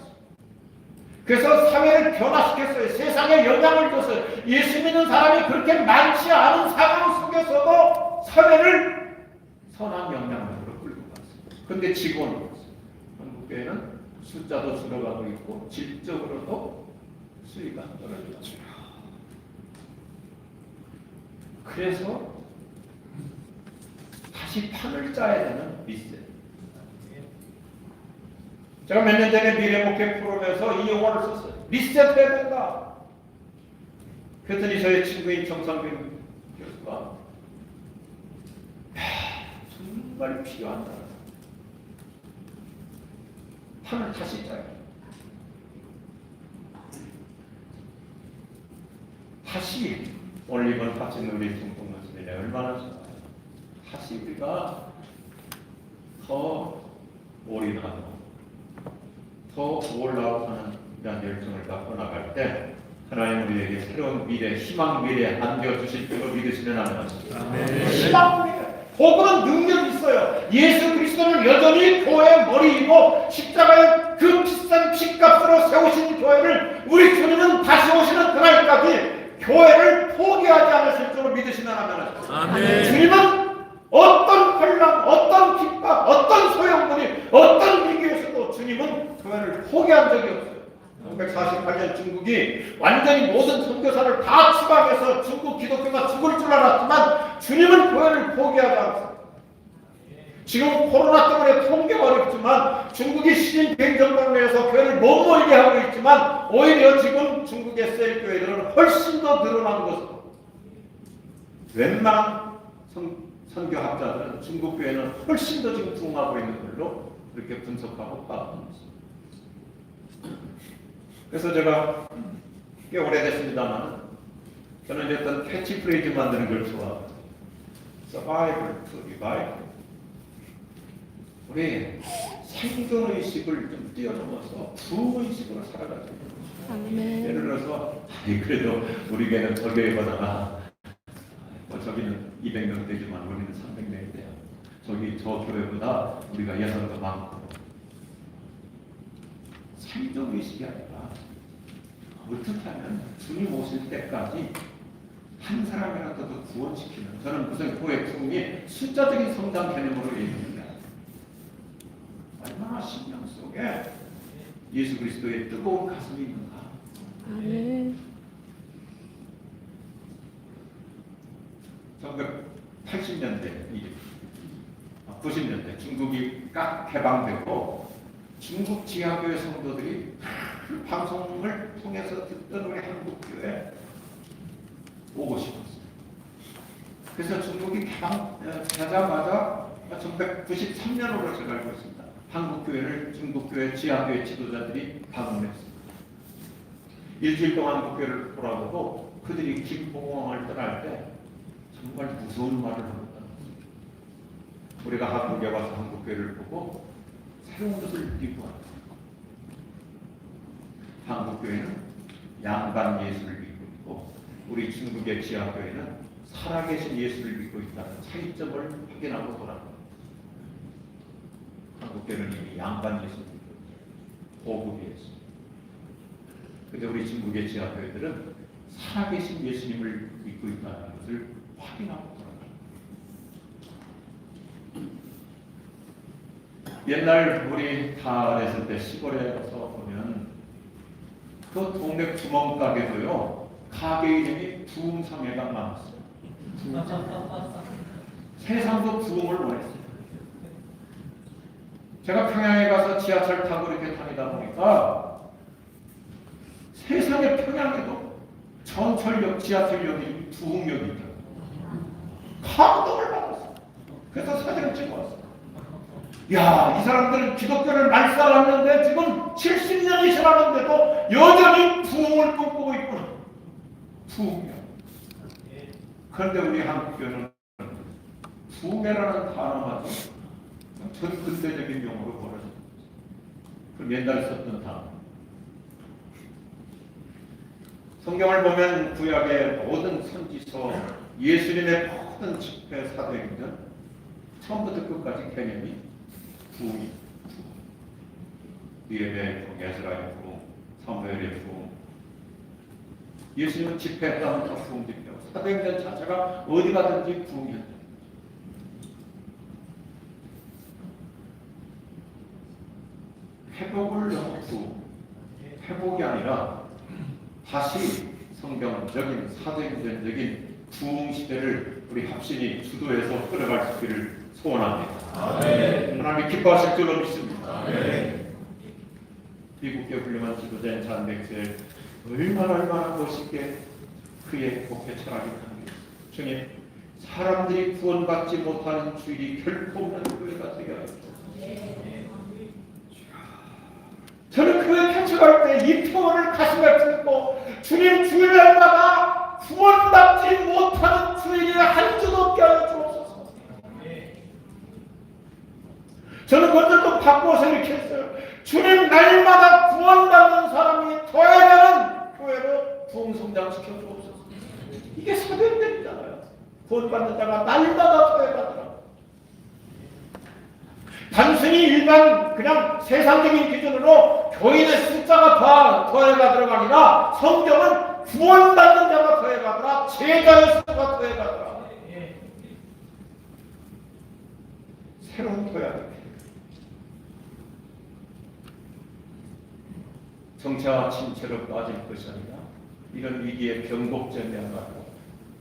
Speaker 3: 그래서 사회를 변화시켰어요. 세상에 영향을 줬어요. 예수 믿는 사람이 그렇게 많지 않은 상황 속에서도 사회를 선한 영향력으로 끌고 갔어요. 그런데 지금은 한국교회는 숫자도 줄어가고 있고 질적으로도 수위가 떨어지고 있습니다. 그래서 다시 판을 짜야 되는 리셋. 제가 몇 년 전에 미래목회 프로그램에서 이 용어를 썼어요. 리셋해야 된다. 그랬더니 저희 친구인 정상균 교수가 정말 필요한다. 판을 다시 짜야 돼. 다시 오늘 이번 파진 우리 중풍 교수님이 얼마나 좋아요. 다시 우리가 더 올인하고 더 올라가는 이런 열정을 갖고 나갈 때 하나님 우리에게 새로운 미래, 희망 미래 안겨주실 줄로 믿으시면 하는 것입니다. 희망 미래, 복음은 능력이 있어요. 예수 그리스도는 여전히 교회의 머리이고 십자가의 그 비싼 핏값으로 세우신 교회를 우리 주님은 다시 오시는 그날까지 교회를 포기하지 않으실 줄로 믿으시면 하는 것입니다. 주님은 어떤 혼란, 어떤 핍박, 어떤 소용돌이, 어떤 위기에서도 주님은 교회를 포기한 적이 없어요. 1948년 중국이 완전히 모든 선교사를 다 추방해서 중국 기독교가 죽을 줄 알았지만 주님은 교회를 포기하지 않았어요. 지금 코로나 때문에 통계가 어렵지만 중국이 시진핑 정권을 위해서 교회를 못 모이게 하고 있지만 오히려 지금 중국의 셀 교회들은 훨씬 더 늘어난 것으로 웬만한 선교학자들은 중국 교회는 훨씬 더 지금 부흥하고 있는 걸로 그렇게 분석하고 파악합니다. 그래서 제가 꽤 오래됐습니다만 저는 어떤 캐치프레이즈 만드는 걸 좋아합니다. Survival to revival. 우리 생존의식을 좀 뛰어넘어서 부흥의식으로 살아가죠. 예를 들어서 그래도 우리 교회는 저 교회보다 저기는 200명 되지만 우리는 300명이 돼요. 저 교회보다 우리가 예산도 많고 생존의식이 아니라 어떻게 하면 주님 오실 때까지 한 사람이라도 더 구원시키는, 저는 무슨 교회 풍이 숫자적인 성장 개념으로 얘기합니다. 얼마나 신령 속에 예수 그리스도의 뜨거운 가슴이 있는가.
Speaker 4: 아멘.
Speaker 3: 1980년대, 90년대 중국이 딱 개방되고 중국 지하교회 성도들이 방송을 통해서 듣던 우리 한국교회 오고 싶었어요. 그래서 중국이 개방되자마자 1993년으로 제가 알고 있습니다. 한국교회를 중국교회 지하교회 지도자들이 방문했습니다. 일주일 동안 국교회를 돌아보고 그들이 김포공항을 떠날 때 정말 무서운 말을 하고 떠났습니다. 우리가 한국에 와서 한국교회를 보고 새로운 것을 느끼고 왔습니다. 한국교회는 양반 예수를 믿고 있고 우리 중국의 지하교회는 살아계신 예수를 믿고 있다는 차이점을 확인하고 돌아갑니다. 한국교회는 이미 양반 예수를 믿고 있다. 고급 예수. 그런데 우리 중국의 지하교회들은 살아계신 예수님을 믿고 있다는 것을 확인하고 돌아가요. 옛날 우리 다 어렸을 때 시골에 가서 보면 그 동네 구멍가게도요, 가게 이름이 부흥상회가 많았어요. 세상도 부흥을 원했어요. 제가 평양에 가서 지하철 타고 이렇게 다니다 보니까 세상의 평양에도 전철역, 지하철역이 부흥역이 있더라고요. 감동을 받았어요. 그래서 사진을 찍어왔어요. 야, 이 사람들은 기독교를 말살았는데 지금 70년이 지났는데도 여전히 부흥을 꿈꾸고 있구나. 부흥이야. 그런데 우리 한국교는 부흥이라는 단어마저 전 근대적인 용어로 벌어집니다. 그럼 옛날에 썼던 단어. 성경을 보면 구약의 모든 선지서, 예수님의 모든 집회 사도행전, 처음부터 끝까지 개념이 부흥이, 느헤미야의 부흥, 에스라의 부흥, 사무엘의 부흥. 예수님은 집회했다면 다 부흥 집회고, 사도행전 자체가 어디 가든지 부흥이었다. 회복을 넘고 회복이 아니라 다시 성경적인 사도행전적인 부흥 시대를 우리 합신이 주도해서 끌어갈 수 있기를 소원합니다. 하나님 기뻐하실 줄로 믿습니다. 미국의 훌륭한 지도자인 잔 맥스웰 얼마나 멋있게 그의 목회 철학이 담겨 있습니다. 주님, 사람들이 구원받지 못하는 주일이 결코 없는 교회가 되게 하옵소서. 저는 교회 개척할 때 이 표현을 가슴에 품고 주님, 주일날마다 구원받지 못하는 주일이 한 주도 없게 하여 주옵소서. 저는 먼저 또 바꿔서 이렇게 했어요. 주님, 날마다 구원받는 사람이 더해가는 교회로 부흥성장시켜 주옵소서. 이게 사도행전이잖아요. 구원받는 자가 날마다 더해가더라. 단순히 일반 그냥 세상적인 기준으로 교인의 숫자가 더해가더라가 아니라 성경은 구원받는 자가 더해가더라, 제자의 수가 더해가더라. 새로운 토양이 정체와 침체로 빠질 것이 아니라 이런 위기의 변곡점이야 가지고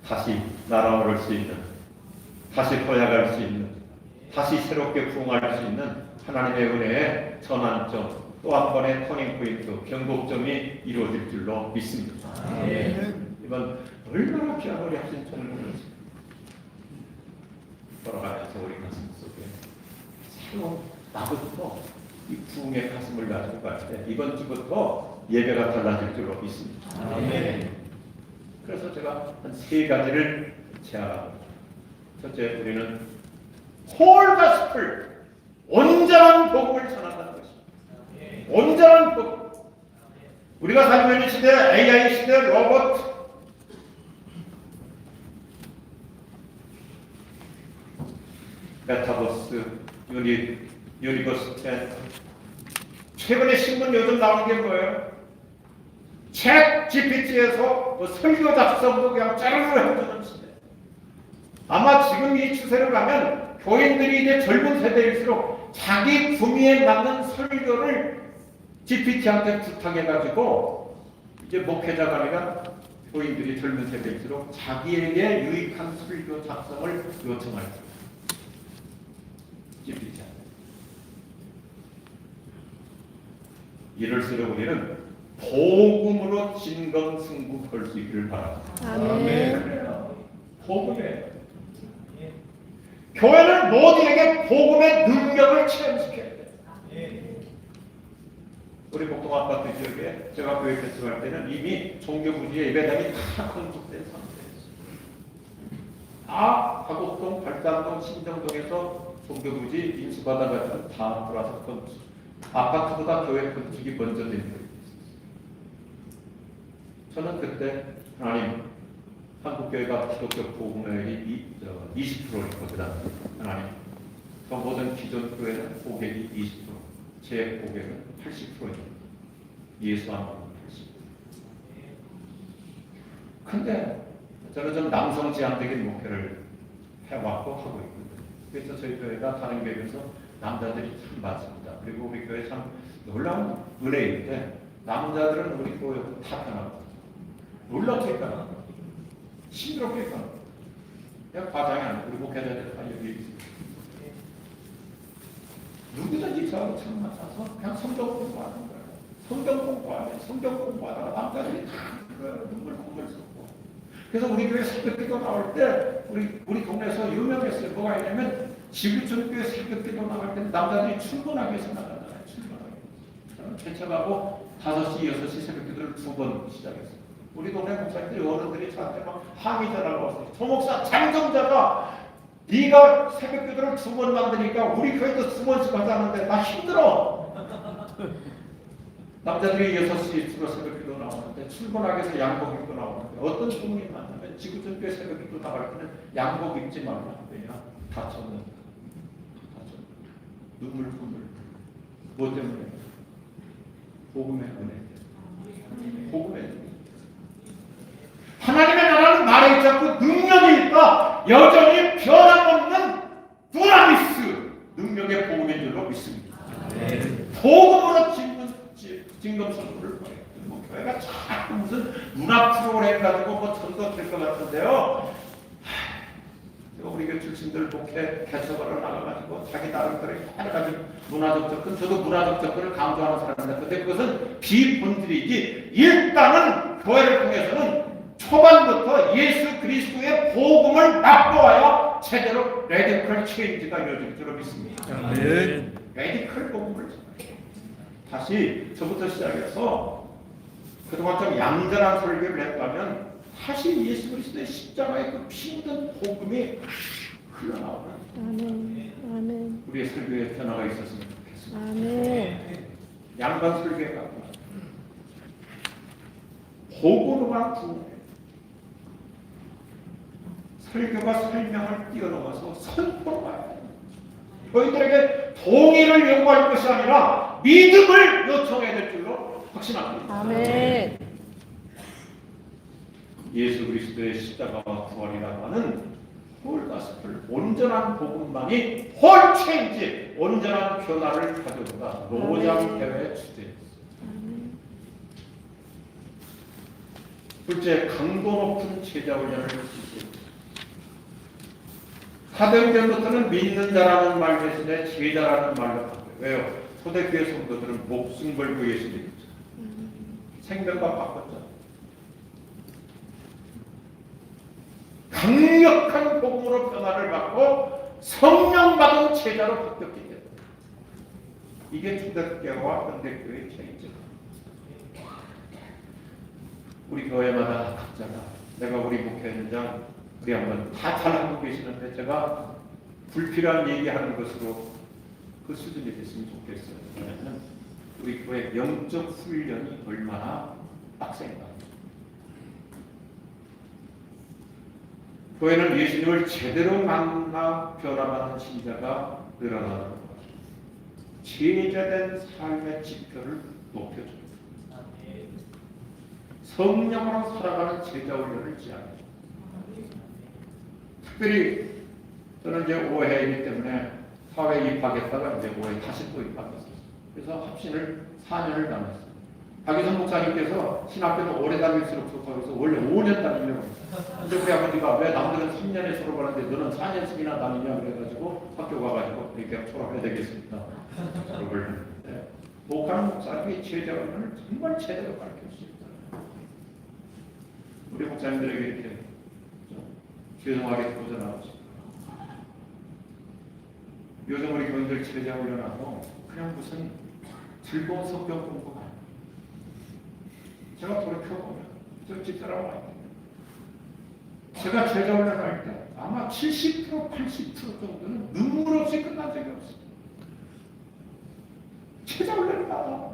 Speaker 3: 다시 날아오를 수 있는, 다시 도약할 수 있는, 다시 새롭게 부흥할 수 있는 하나님의 은혜의 전환점, 또 한 번의 터닝포인트, 변곡점이 이루어질 줄로 믿습니다. 이번 얼마나 귀한 우리 합신총을 보냈습니다. 돌아가면서 우리 가슴 속에 새로운 나부터 이 부흥의 가슴을 가지고 갈 때 이번 주부터 예배가 달라질 줄로 믿습니다. 그래서 제가 한 세 가지를 제안합니다. 첫째, 우리는 홀 가스플, 온전한 복음을 전한다는 것입니다. 온전한 복음. 우리가 살고 있는 시대, AI 시대, 로봇, 메타버스, 유니버스텐. 최근에 신문 요즘 나오는 게 뭐예요? 챗 GPT에서 설교 작성도 그냥 짜르르 해주는 시대. 아마 지금 이 추세로 가면 교인들이 이제 젊은 세대일수록 자기 구미에 맞는 설교를 GPT한테 부탁해가지고 이제 목회자가 아니라 교인들이 젊은 세대일수록 자기에게 유익한 설교 작성을 요청할 거예요. GPT한테. 이럴수록 우리는 복음으로 진검승부 걸 수 있기를 바랍니다.
Speaker 2: 아멘.
Speaker 3: 복음이에요. 교회는 모두에게 복음의 능력을 체험시켜야 돼요. 우리 목동 아파트 지역에 제가 교회 개척할 때는 이미 종교부지의 예배당이 다 건축된 상태였어요. 다 화곡동, 발산동, 신정동에서 종교부지 인수받아가지고 다 돌아서 건축. 아파트보다 교회 건축이 먼저 된 거예요. 저는 그때 하나님, 한국교회가 기독교 복음의 20%였거든. 하나님, 저 모든 기존 교회는 고객이 20%, 제 고객은 80%입니다. 예수 안 믿는 80%. 근데 저는 좀 남성 지향적인 목표를 해왔고 하고 있거든요. 그래서 저희 교회가 다른 교회에서 남자들이 참 많습니다. 그리고 우리 교회 참 놀라운 은혜인데 남자들은 우리 교회 다 편하고 놀랍게 편하고 싱그럽게 편하고 그냥 과장이 아니고 우리 목회자들 다 여기 있습니다. 누구든지 저하고 처음 만나서 그냥 성경 공부하는 거예요. 성경 공부하다가 남자들이 다 눈물 쏟고. 그래서 우리 교회 새벽기도 나올 때 우리 동네에서 유명했어요. 뭐가 있냐면 지구촌교회 새벽기도 나올 때 남자들이 출근하기 위해서 나가잖아요. 출근하기 위해서. 저는 개척하고 5시, 6시 새벽기도를 2번 시작했어요. 우리 동네 목사님들이 어른들이 저한테 막 항의 전화가 왔어요. 조 목사 장정자가 네가 새벽기도를 2번 만드니까 우리 교회도 2번씩 하자는데 나 힘들어. 남자들이 6시에 주로 새벽기도 나오는데 출근하기 위해서 양복 입고 나오는데 어떤 부모님 만나면 지구촌교회 새벽기도 나갈 때는 양복 입지 말라. 왜냐? 다쳤는데. 눈물. 뭐 때문에? 복음의 은혜. 복음의 은혜. 하나님의 나라는 말에 있지 능력이 있다. 여전히 변함없는 두나미스 능력의 복음인 줄로 믿습니다. 복음으로 징검 선물을 보냈던 교회가 자꾸 무슨 문화 프로그램 가지고 뭐 전도 될 것 같은데요. 우리 교회 출신들 목회 개척하러 나가가지고 자기 나름대로 여러 가지 문화적 접근, 저도 문화적 접근을 강조하는 사람입니다. 근데 그것은 비본질이지 일단은 교회를 통해서는 초반부터 예수 그리스도의 복음을 맛보아야 제대로 레디컬 체인지가 이루어질 줄로 믿습니다. 레디컬 복음을 다시 저부터 시작해서 그동안 좀 얌전한 설교를 했다면 다시 예수 그리스도의 십자가의 그 피 묻은 복음이 흘러나오는
Speaker 4: 아멘.
Speaker 3: 우리의 설교에 변화가 있었으면 좋겠습니다.
Speaker 4: 아멘.
Speaker 3: 양반 설교에 가고 복음으로만 구원해. 설교가 설명을 뛰어넘어서 선포로 가야 됩니다. 저희들에게 동의를 요구할 것이 아니라 믿음을 요청해야 될 줄로 확신합니다.
Speaker 4: 아멘.
Speaker 3: 예수 그리스도의 십자가와 부활이라고 하는 홀 가스펠, 온전한 복음만이 홀 체인지, 온전한 변화를 가져오다 노장 대회의 주제였습니다. 둘째, 강도 높은 제자 훈련을 실시했습니다. 사도행전부터는 믿는 자라는 말 대신에 제자라는 말로 바뀌어요. 왜요? 초대교회 성도들은 목숨 걸고 예수 믿었죠. 생명과 바꿨죠. 강력한 복음으로 변화를 받고 성령 받은 제자로 바뀌었기 때문에 이게 초대교회와 현대교회의 차이죠. 우리 교회마다 각자가 내가 우리 목회원장 우리 한번 다 잘하고 계시는데 제가 불필요한 얘기하는 것으로 그 수준이 됐으면 좋겠어요. 왜냐하면 우리 교회 영적 훈련이 얼마나 빡센가. 교회는 예수님을 제대로 만나 변화받는 신자가 늘어나는 것. 제자된 삶의 지표를 높여줍니다. 성령으로 살아가는 제자 훈련을 지향합니다. 특별히 저는 이제 오해이기 때문에 사회에 입학했다가 이제 오해 다시 또 입학했어요. 그래서 합신을 4년을 다녔어요. 박희선 목사님께서 신학교는 오래 다닐수록 좋다고 해서 원래 5년 다니려고 했어요. 근데 우리 아버지가 왜 남들은 3년에 졸업하는데 너는 4년씩이나 다니냐 그래가지고 학교 가가지고 이렇게 졸업해야 되겠습니다. 졸업을 했는데 목하는 목사님이 제자훈련을 정말 제대로 가르쳐주셨어요. 우리 목사님들에게 이렇게 죄송하게 도전하고 싶어요. 요즘 우리 교인들 제자훈련하고 그냥 무슨 즐거운 성경 공부가 아니에요. 제가 돌이켜보면 저 집사람 와 있거든요. 제가 제자훈련할 때 아마 70% 80% 정도는 눈물 없이 끝난 적이 없어요. 제자훈련을 받아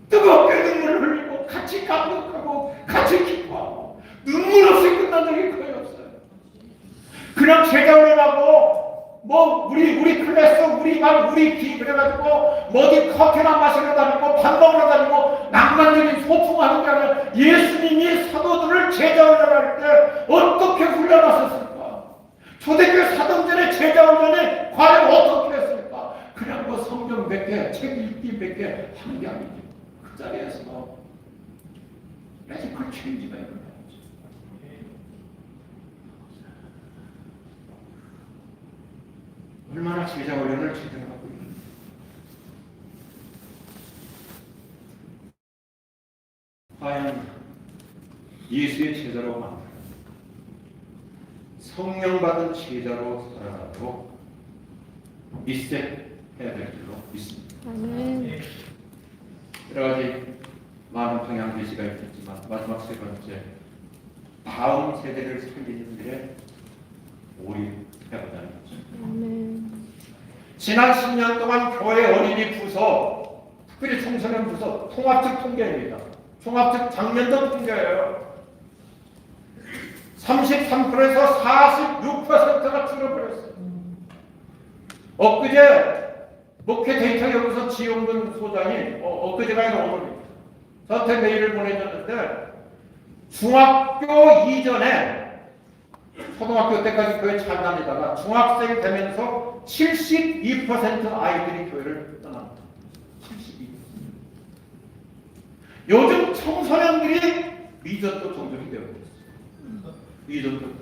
Speaker 3: 뜨겁게 눈물을 흘리고 같이 감격하고 같이 기뻐하고 눈물 없이 끝난 적이 거의 없어요. 그냥 제자훈련하고 뭐 우리 클래스 우리 반 우리 기 그래가지고 뭐 어디 커피나 마시러 다니고 밥 먹으러 다니고 낭만적인 소풍하는 게 아니라 예수님이 사도들을 제자훈련할 때 어떻게 훈련하셨을까? 초대교회 사도전에 제자훈련에 과연 어떻게 했을까? 그냥 뭐 성경 몇 개, 책 읽기 몇 개 하는 게 아니지. 그 자리에서 레지컬 체인지가 일어나요. 얼마나 제자 훈련을 제대로 하고 있는지. 과연 예수의 제자로 만들어 성령 받은 제자로 살아가도록 리셋해야 될 줄로 믿습니다.
Speaker 4: 아멘.
Speaker 3: 여러 가지 많은 방향 계시가 있겠지만 마지막 세 번째, 다음 세대를 살리는 일에 몰입해보자는 거죠.
Speaker 4: 아멘.
Speaker 3: 지난 10년 동안 교회 어린이 부서, 특별히 청소년 부서 통합적 통계입니다. 통합적 작년도 통계예요. 33%에서 46%가 줄어버렸어요. 엊그제 목회 데이터 연구소 지용근 소장이 엊그제가 아니라 오늘입니다. 저한테 메일을 보내줬는데 중학교 이전에 초등학교 때까지 교회 잘 다니다가 중학생 되면서 72% 아이들이 교회를 떠납니다. 72%. 요즘 청소년들이 미전도 종족이 되어 있어요. 미전도.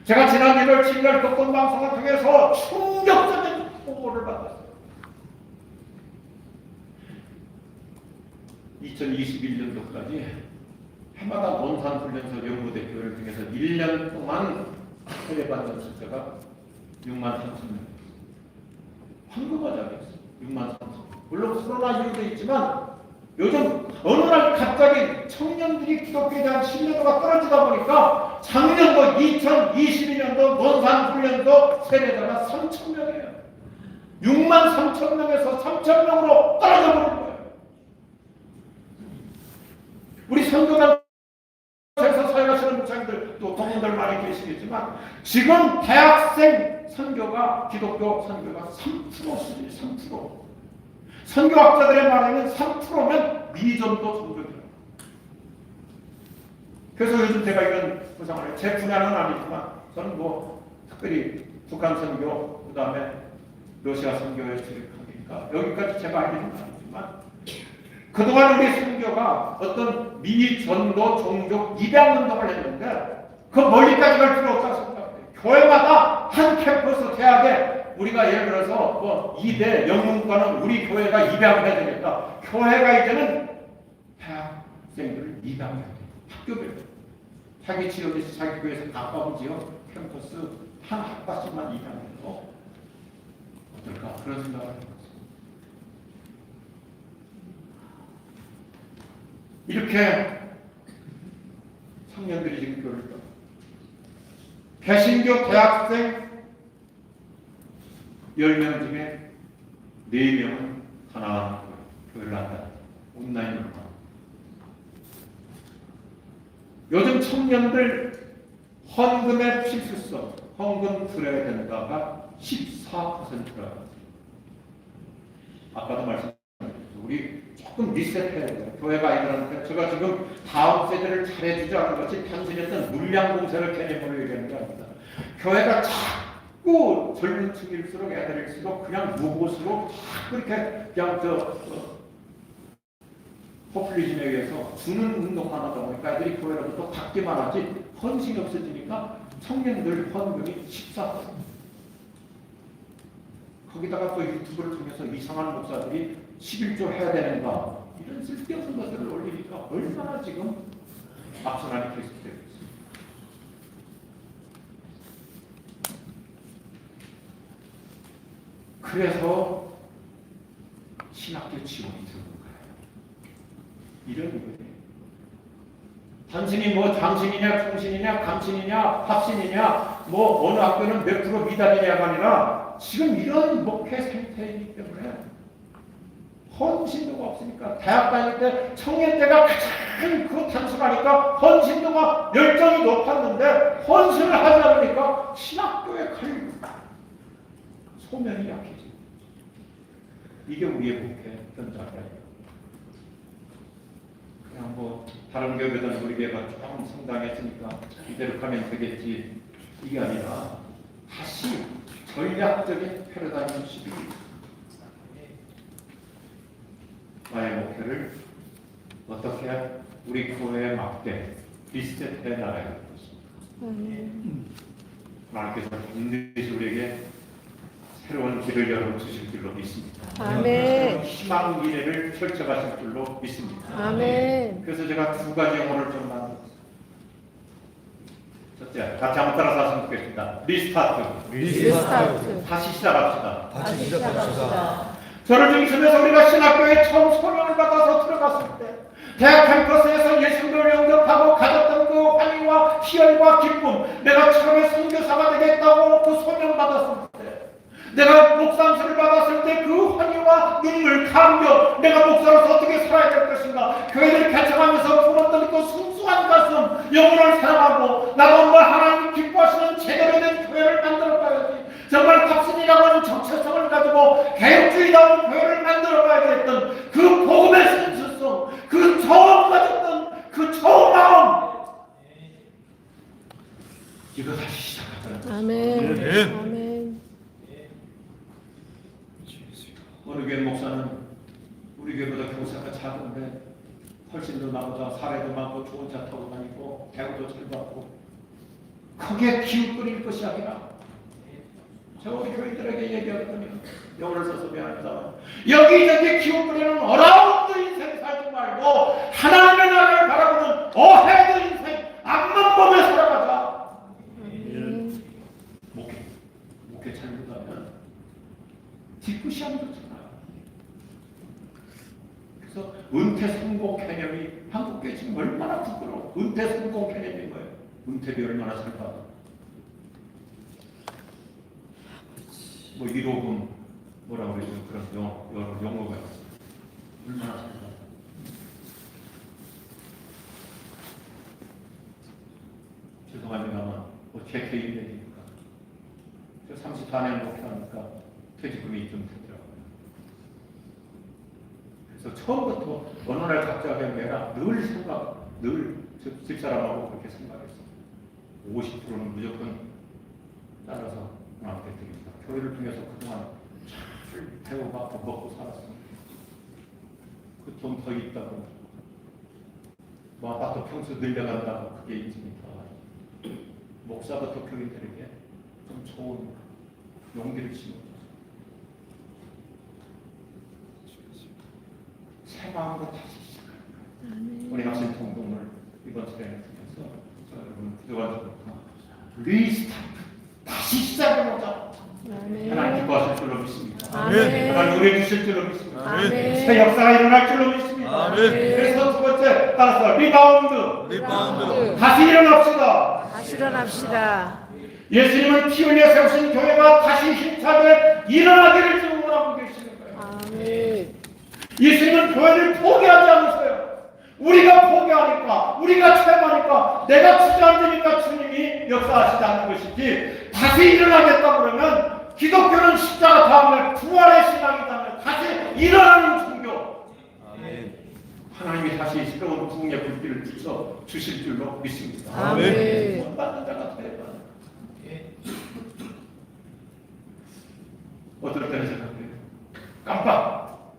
Speaker 3: 제가 지난 1월 7일 독건 방송을 통해서 충격적인 보고를 받았어요. 2021년도까지 해마다 논산훈련소 연구대표를 통해서 1년 동안 세례받는 숫자가 6만 3천 명. 황금화자였어요. 6만 3천 명. 물론 코로나 이유도 있지만 요즘 어느 날 갑자기 청년들이 기독교에 대한 신뢰도가 떨어지다 보니까 작년도 2022년도 논산훈련소 세례자가 3천 명이에요. 6만 3천 명에서 3천 명으로 떨어져 버린 거예요. 우리 선교단에서 사역하시는 목사님들 또 동문들 많이 계시겠지만 지금 대학생 선교가 기독교 선교가 3%씩 3%. 선교학자들의 말에는 3%면 미전도 종족이라고. 그래서 요즘 제가 이런 구상을 해요. 제 분야는 아니지만 저는 뭐 특별히 북한 선교, 그 다음에 러시아 선교에 출입하니까 여기까지 제가 알기는 아니지만 그동안 우리 선교가 어떤 미전도 종족 입양운동을 했는데 그 멀리까지 갈 필요 없다고 생각해요. 교회마다 한 캠퍼스 대학에 우리가 예를 들어서 뭐 이대 영문과는 우리 교회가 입양해야 되겠다. 교회가 이제는 대학생들을 입양해야 돼요. 학교별 자기 지역에서 자기 교회에서 가까운 지역 캠퍼스 한 학과씩만 입양해서 어떨까 그런 생각을 해봤어요. 이렇게 청년들이 지금 교회를 떠나 개신교 대학생 10명 중에 4명은 하나 교회를 한다. 온라인으로. 요즘 청년들 헌금의 필수성, 헌금 드려야 된다가 14%라. 아까도 말씀드렸죠. 우리 조금 리셋해야 돼요. 교회가 아이들한테 제가 지금 다음 세대를 잘해주지 않은 것이 단순히 어떤 물량 공세를 개념으로 얘기하는 게 아닙니다. 교회가 자꾸 젊은 층일수록 애들일수록 그냥 무곳으로 자꾸 이렇게 그냥 포퓰리즘에 의해서 주는 운동만 하다 보니까 애들이 교회로부터 받기만 하지 헌신이 없어지니까 청년들 헌금이 14%. 거기다가 또 유튜브를 통해서 이상한 목사들이 11조 해야 되는가 이런 쓸데없는 것들을 올리니까 얼마나 지금 악순환이 계속되고 있습니다. 그래서 신학교 지원이 들어온 거예요. 이런 거예요. 단순히 뭐 장신이냐 통신이냐 감신이냐 합신이냐 뭐 어느 학교는 몇 프로 미달이냐가 아니라 지금 이런 목회 상태이기 때문에 헌신도가 없으니까 대학 다닐 때 청년 때가 가장 그 단순하니까 헌신도가 열정이 높았는데 하는데 헌신을 하지 않으니까 신학교에 갈 소명이 약해집니다. 이게 우리의 목회 현장이에요. 그냥 뭐 다른 교회보다는 우리 교회가 조금 성장했으니까 이대로 가면 되겠지, 이게 아니라 다시 전략적인 패러다임 시기, 나의 목표를 어떻게 우리 교회에 맞게 리셋해 나가야 할 것입니다. 하나님께서 반드시 우리에게 새로운 길을 열어주실 줄로 믿습니다.
Speaker 4: 아멘.
Speaker 3: 희망 미래를 펼쳐가실 줄로 믿습니다.
Speaker 4: 아멘.
Speaker 3: 그래서 제가 두 가지 영어를 좀 만들었어요. 첫째, 같이 한번 따라서 하시면 좋겠습니다. 리스타트.
Speaker 4: 리스타트.
Speaker 3: 다시 시작합시다.
Speaker 2: 다시 시작합시다.
Speaker 3: 저를 중심해서 우리가 신학교에 처음 소명을 받아서 들어갔을 때 대학 캠퍼스에서 예수님을 영접하고 가졌던 그 환희와 희열과 기쁨, 내가 처음에 선교사가 되겠다고 그 소명 받았을 때, 내가 목사함을 받았을 때 그 환희와 눈물, 감격, 내가 목사로서 어떻게 살아야 될 것인가, 교회를 개척하면서 품었던 그 순수한 가슴, 영혼을 사랑하고 나도 정말 하나님 기뻐하시는 제대로 된 교회를 만들어가야지, 정말 갑순이라고 하는 정체성을 가지고 개혁주의다운 교회를 만들어가야 했던 그 복음의 순수성, 그 처음 가졌던 그 처음 마음, 이거 다시 시작하자.
Speaker 4: 아멘.
Speaker 2: 아멘.
Speaker 4: 아멘.
Speaker 3: 어느 교회 목사는 우리 교회보다 교사가 작은데 훨씬 더 나보다 사례도 많고 좋은 차 타고 다니고 대우도 잘 받고, 그게 기웃거릴 것이 아니라, 제가 우리 교인들에게 얘기했더니 영어를 써서 미안합니다. 여기저기 기웃거리는 어라운드 인생 살지 말고 하나님의 나라를 바라보는 어헤드 인생, 앞만 보며 살아가자.
Speaker 4: 아멘.
Speaker 3: 목회 잘못하면 뒷부시하는 거잖아요. 그래서 은퇴 성공 개념이 한국교회 지금 얼마나 부끄러워. 은퇴 성공 개념인 거예요. 은퇴비 얼마나 살까? 뭐 1호금 뭐라고 그러죠? 그런 용어가 있어요. 얼마나 살까? 죄송합니다만 제 개인 얘기니까. 저 34년 목회하니까 퇴직금이 좀 되더라고요. 그래서 처음부터 어느 날 각자가 내가 늘 집사람하고 그렇게 생각했어. 50%는 무조건 따라서 나한테 드립니다. 교회를 통해서 그동안 잘 배워받고 먹고 살았습니다. 그 돈 더 있다고, 뭐 아파트 평수 늘려간다고 그게 있으니까 목사부터 교인들에게 좀 좋은 용기를 심어줘서 새 마음으로 다시 시작합니다. 우리 학생 동동을 이번 시간에 통해서 여러분 기도하시부터 리스타트, 다시 시작해보자.
Speaker 4: 아멘.
Speaker 3: 하나님 기뻐하실 줄로 믿습니다.
Speaker 4: 아멘.
Speaker 3: 하나님 은혜 주실 줄로 믿습니다.
Speaker 4: 아멘.
Speaker 3: 새 역사가 일어날 줄로 믿습니다.
Speaker 2: 아멘.
Speaker 3: 그래서 두 번째, 따라서 리바운드.
Speaker 2: 리바운드.
Speaker 3: 다시 일어납시다.
Speaker 4: 다시 일어납시다.
Speaker 3: 예수님은 피 흘려 세우신 교회가 다시 힘차게 일어나기를 지금 원하고 계시는 거예요.
Speaker 4: 아멘.
Speaker 3: 예수님은 교회를 포기하지 않으세요. 우리가 포기하니까, 우리가 체험하니까, 내가 주저앉으니까 주님이 역사하시지 않는 것이지, 다시 일어나겠다 그러면 기독교는 십자가 다음에 부활의 신앙이다면 다시 일어나는 종교.
Speaker 2: 아멘.
Speaker 3: 하나님이 다시 새로운 부흥의 불길을 비춰 주실 줄로 믿습니다.
Speaker 4: 아멘.
Speaker 3: 못 받는 자가 되어야. 어떨 때는 생각해요. 깜빡.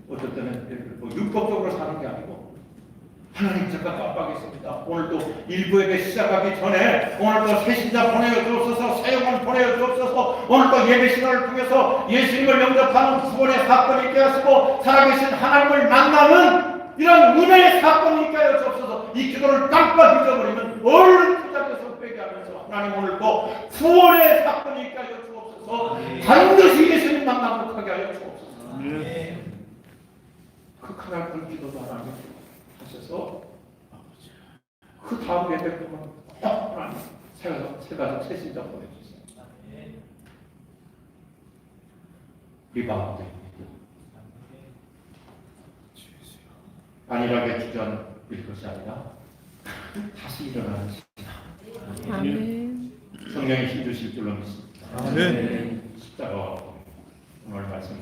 Speaker 3: 어떨 때는 뭐 율법적으로 사는 게 아니고, 하나님 제가 깜빡했습니다. 오늘도 일부 예배 시작하기 전에 오늘도 새신자 보내어 주옵소서, 사용을 보내어 주옵소서, 오늘도 예배 시간을 통해서 예수님을 영접하는 구원의 사건이 있게 하시고 살아계신 하나님을 만나는 이런 은혜의 사건이 있게 하여 주옵소서. 이 기도를 깜빡 잊어버리면 얼른 그 자리에서 회개하면서 하나님 오늘도 구원의 사건이 있게 하여 주옵소서. 반드시 예수님 만나고 하게 하여 주옵소서. 그 카나큰 기도도 하나님 하셔서 그 다음 예배 동안 하나님 새 가족 새 신자 보내주세요. 리바운드 안일하게 주저앉을 것이 아니라 다시 일어나는 시간.
Speaker 1: 성령이 힘주실 줄로 믿습니다.
Speaker 2: 아멘.
Speaker 1: 십자가 오늘 말씀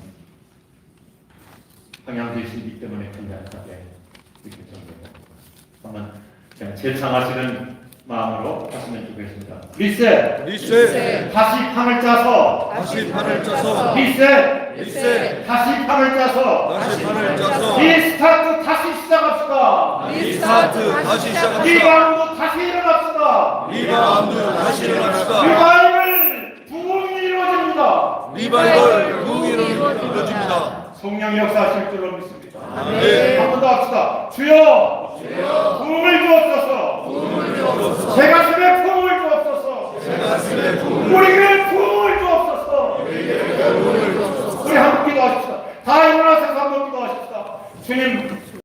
Speaker 1: 방향되시기 때문에 간략하게 이렇게 정리합니다. 한번 그냥 재창하시는 마음으로 하시면 좋겠습니다. 리셋!
Speaker 2: 리셋.
Speaker 4: 리셋.
Speaker 1: 다시 판을 짜서
Speaker 2: 다시 판을 짜서.
Speaker 1: 리셋!
Speaker 2: 리셋.
Speaker 1: 다시 판을 짜서
Speaker 2: 다시 판을 짜서.
Speaker 1: 리스타트 다시 시작합시다.
Speaker 2: 리스타트 다시 시작합시다.
Speaker 1: 리바운드 다시 일어납시다.
Speaker 2: 리바운드 다시 일어납시다.
Speaker 1: 리바이벌 부흥이 이루어집니다.
Speaker 2: 리바이벌 부흥이 이루어집니다.
Speaker 1: 성령 역사하실 줄로 믿습니다.
Speaker 2: 아멘.
Speaker 1: 한 번 더 합시다. 주여 부흥을 주옵소서. 제가